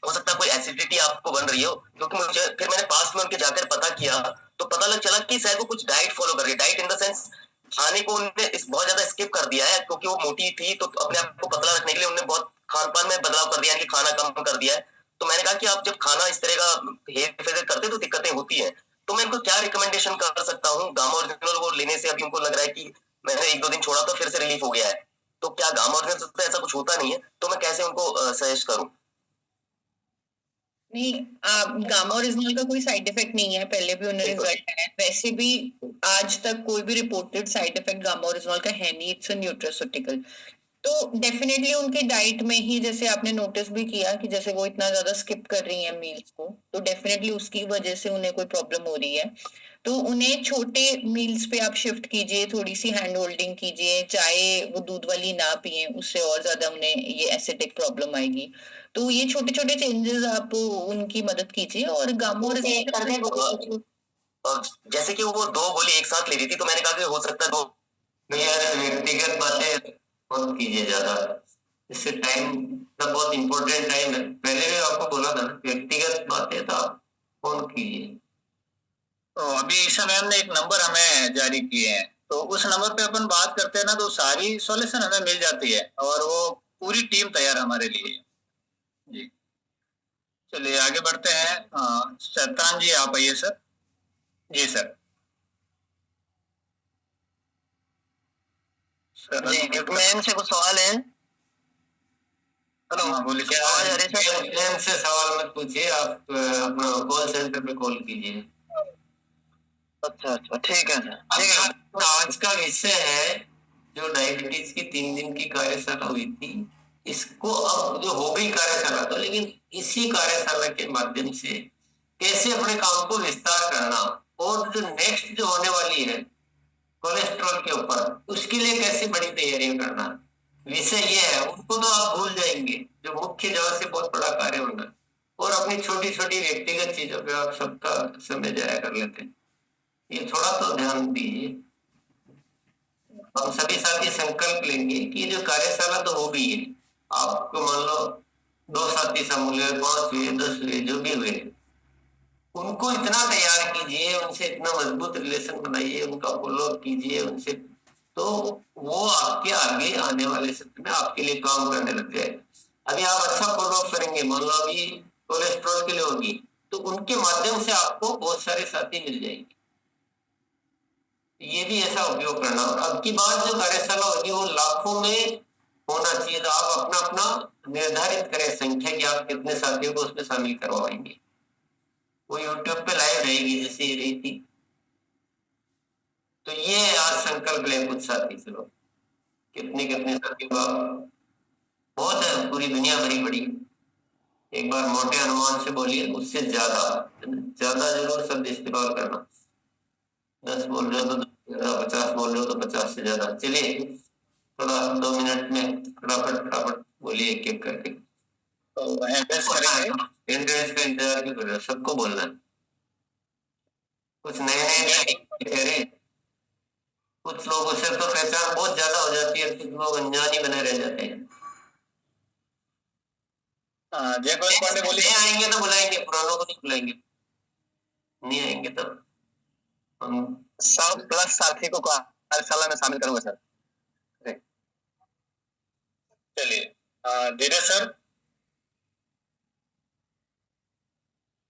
हो सकता है कोई एसिडिटी आपको बन रही हो, क्योंकि मुझे फिर मैंने पास में उनके जाकर पता किया तो पता लग चला कि शायद वो कुछ डाइट फॉलो कर रही है। डाइट इन द सेंस खाने को उन्होंने बहुत ज्यादा स्किप कर दिया है, क्योंकि वो मोटी थी तो अपने आप को पतला रखने के लिए उन्होंने बहुत खान पान में बदलाव कर दिया है कि खाना कम कर दिया है। तो मैंने कहा कि आप जब खाना इस तरह का हेर फेर करते तो दिक्कतें होती है। तो मैं इनको क्या रिकमेंडेशन कर सकता हूँ? गामा ओरिजिनल वो लेने से अभी उनको लग रहा है कि मैंने 1-2 दिन छोड़ा तो फिर से रिलीफ हो गया है, तो क्या गामा ओरिजिनल से ऐसा कुछ होता नहीं है? तो मैं कैसे उनको सजेस्ट करूं? नहीं, गामा ओरिजिनल का कोई साइड इफेक्ट नहीं है, पहले भी उन्हें रिजल्ट है। वैसे भी आज तक कोई भी reported side effect gamma original का है नहीं, इट्स अ न्यूट्रास्यूटिकल। तो डेफिनेटली उनके डाइट में ही, जैसे आपने नोटिस भी किया कि जैसे वो इतना ज्यादा स्किप कर रही हैं मील्स को, तो डेफिनेटली उसकी वजह से उन्हें कोई प्रॉब्लम हो रही है। तो उन्हें छोटे मील्स पे आप शिफ्ट कीजिए, थोड़ी सी हैंड होल्डिंग कीजिए, चाहे वो दूध वाली ना पिए, उससे और ज्यादा उन्हें ये एसिडिक प्रॉब्लम आएगी। तो ये छोटे छोटे चेंजेस आप उनकी मदद कीजिए और गामा ओरिजिनल जैसे कि वो 2 गोली एक साथ ले रही थी तो मैंने कहा कि हो सकता है 2 यार व्यक्तिगत बातें मत कीजिए ज्यादा, इससे टाइम का बहुत इंपॉर्टेंट टाइम है। पहले भी आपको बोला था ना, व्यक्तिगत बातें तो आप फोन कीजिए। तो अभी ईशा मैम ने एक नंबर हमें जारी किए हैं, तो उस नंबर पे अपन बात करते हैं ना तो सारी सॉल्यूशन हमें मिल जाती है और वो पूरी टीम तैयार हमारे लिए जी। चलिए आगे बढ़ते हैं। शैतान जी आप आइए सर। जी सर। जी मैम से कुछ सवाल है। हेलो बोलिए। क्या मैम से सवाल मत पूछिए, आप अपना कॉल सेंटर पे कॉल कीजिए। अच्छा ठीक है सर। ठीक है। आज का विषय है जो डायबिटीज की 3 दिन की कार्यशाला हुई थी, इसको अब जो हो गई कार्यशाला तो, लेकिन इसी कार्यशाला के माध्यम से कैसे अपने काम को विस्तार करना और जो नेक्स्ट जो होने वाली है कोलेस्ट्रॉल के ऊपर, उसके लिए कैसे बड़ी तैयारियां करना, विषय ये है। उनको तो आप भूल जाएंगे, जो मुख्य जगह से बहुत बड़ा कार्य होना, और अपनी छोटी छोटी व्यक्तिगत चीजों पे आप सबका समय जाया कर लेते हैं। ये थोड़ा तो ध्यान दीजिए। हम सभी साथी संकल्प लेंगे कि ये जो कार्यशाला तो हो गई है, आपको मान लो 2 साथी शामिल हुए, 5 हुए, 10 हुए, जो भी हुए, उनको इतना तैयार कीजिए, उनसे इतना मजबूत रिलेशन बनाइए, उनका फॉलो कीजिए उनसे, तो वो आपके आगे आने वाले सत्र में आपके लिए काम करने लग जाए। अभी आप अच्छा फॉलो अप करेंगे, मान लो अभी कोलेस्ट्रॉल के लिए होगी तो उनके माध्यम से आपको बहुत सारे साथी मिल जाएंगे। ये भी ऐसा उपयोग करना। और अब की बात जो कार्यशाला होगी वो लाखों में होना चाहिए, तो आप अपना अपना निर्धारित करें संख्या कि आप कितने साथियों को उसमें शामिल करवाएंगे। वो यूट्यूब पे लाइव रहेगी जैसे ये रही थी। तो ये आज संकल्प लें कुछ साथी से, लोग कितने कितने साथियों का बहुत है, पूरी दुनिया भरी पड़ी। एक बार मोटे अनुमान से बोलिए, उससे ज्यादा ज्यादा जरूर शब्द इस्तेमाल करना। 10 बोल रहे हो तो 50 बोल रहे हो तो 50 से ज्यादा। चलिए थोड़ा 2 मिनट में फटाफट बोलिए एक एक करके। तो एंट्रेंस का इंतजार क्यों कर रहे हो? सबको बोलना है। कुछ नए चेहरे, कुछ लोगों से तो पहचान बहुत ज्यादा हो जाती है, कुछ लोग अनजान ही बने रह जाते हैं। जयकुमार पांडे बोलिए। आएंगे तो बुलाएंगे, पुरानों को नहीं बुलाएंगे। नहीं आएंगे तो हम 100+ साथी को कार्यशाला में शामिल करूंगा सर। चलिए धीरज सर।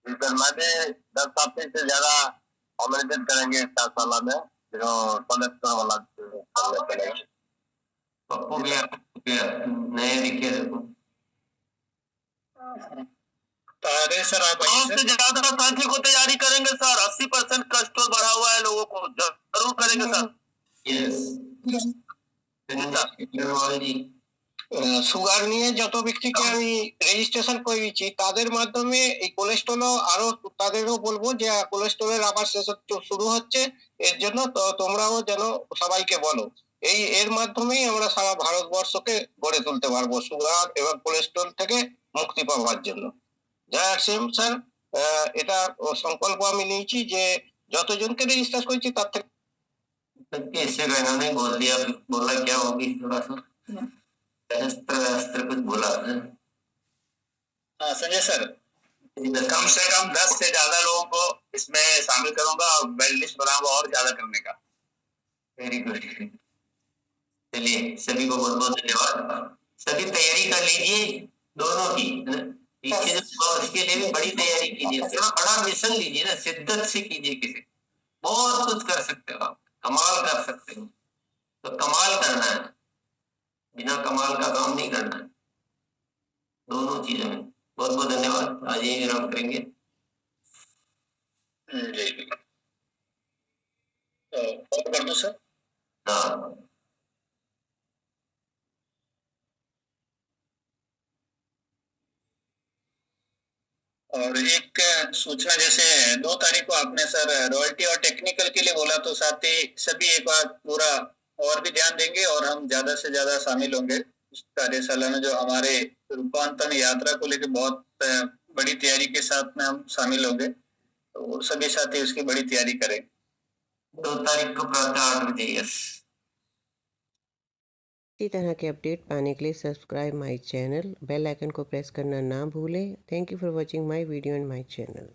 मैं भी 10 साथी से ज्यादा आमंत्रित करेंगे इस कार्यशाला में, जो कोलेस्ट्रॉल वाला पप्पू भी नए दिखे देखो। सर आप से ज्यादा साथी को तैयारी करेंगे सर। 80% कोलेस्ट्रॉल बढ़ा हुआ है लोगों को, जरूर करेंगे सर। यस সুগার নিয়ে যত ব্যক্তিকে আমি রেজিস্ট্রেশন করে দিচ্ছি তাদের মাধ্যমে এই কোলেস্ট্রলও আরো তাদেরও বলবো যে কোলেস্ট্রলের আবার সেশন শুরু হচ্ছে, এর জন্য তো তোমরাও যেন সবাইকে বলো। এর মাধ্যমেই আমরা সারা ভারতবর্ষকে গড়ে তুলতে পারবো সুগার এবং কোলেস্ট্রল থেকে মুক্তি পাওয়ার জন্য। জয় আরসিএম স্যার, এটা সংকল্প আমি নিয়েছি যে যতজনকে রেজিস্টার করেছি তার থেকে। इससे इन्होंने बोल दिया, बोला क्या होगी थोड़ा सा अस्त्र कुछ बोला संजय सर, कम से कम 10 से ज्यादा लोगों को इसमें शामिल करूंगा और वेल लिस्ट बनाऊंगा और ज्यादा करने का। Very good. चलिए सभी को बहुत बहुत धन्यवाद। सभी तैयारी कर लीजिए दोनों की, पीछे उसके लिए भी बड़ी तैयारी कीजिए, थोड़ा बड़ा मिशन लीजिए ना, शिद्दत से कीजिए। किसी बहुत कुछ कर सकते हो आप, कमाल कर सकते हो, तो कमाल करना है, बिना कमाल का काम नहीं करना है, दोनों चीजों में। बहुत बहुत धन्यवाद। आज यही विराम करेंगे। और कर दो सर। हाँ और एक सूचना, जैसे 2 तारीख को आपने सर रॉयल्टी और टेक्निकल के लिए बोला, तो साथ ही सभी एक बार पूरा और भी ध्यान देंगे और हम ज्यादा से ज्यादा शामिल होंगे उस कार्यशाला में, जो हमारे रूपांतरण यात्रा को लेकर बहुत बड़ी तैयारी के साथ में हम शामिल होंगे, तो सभी साथी उसकी बड़ी तैयारी करें। 2 तारीख को प्रातः 8 बजे। यस। इसी तरह के अपडेट पाने के लिए subscribe my channel, bell icon को प्रेस करना ना भूलें। Thank you for watching my video and my channel.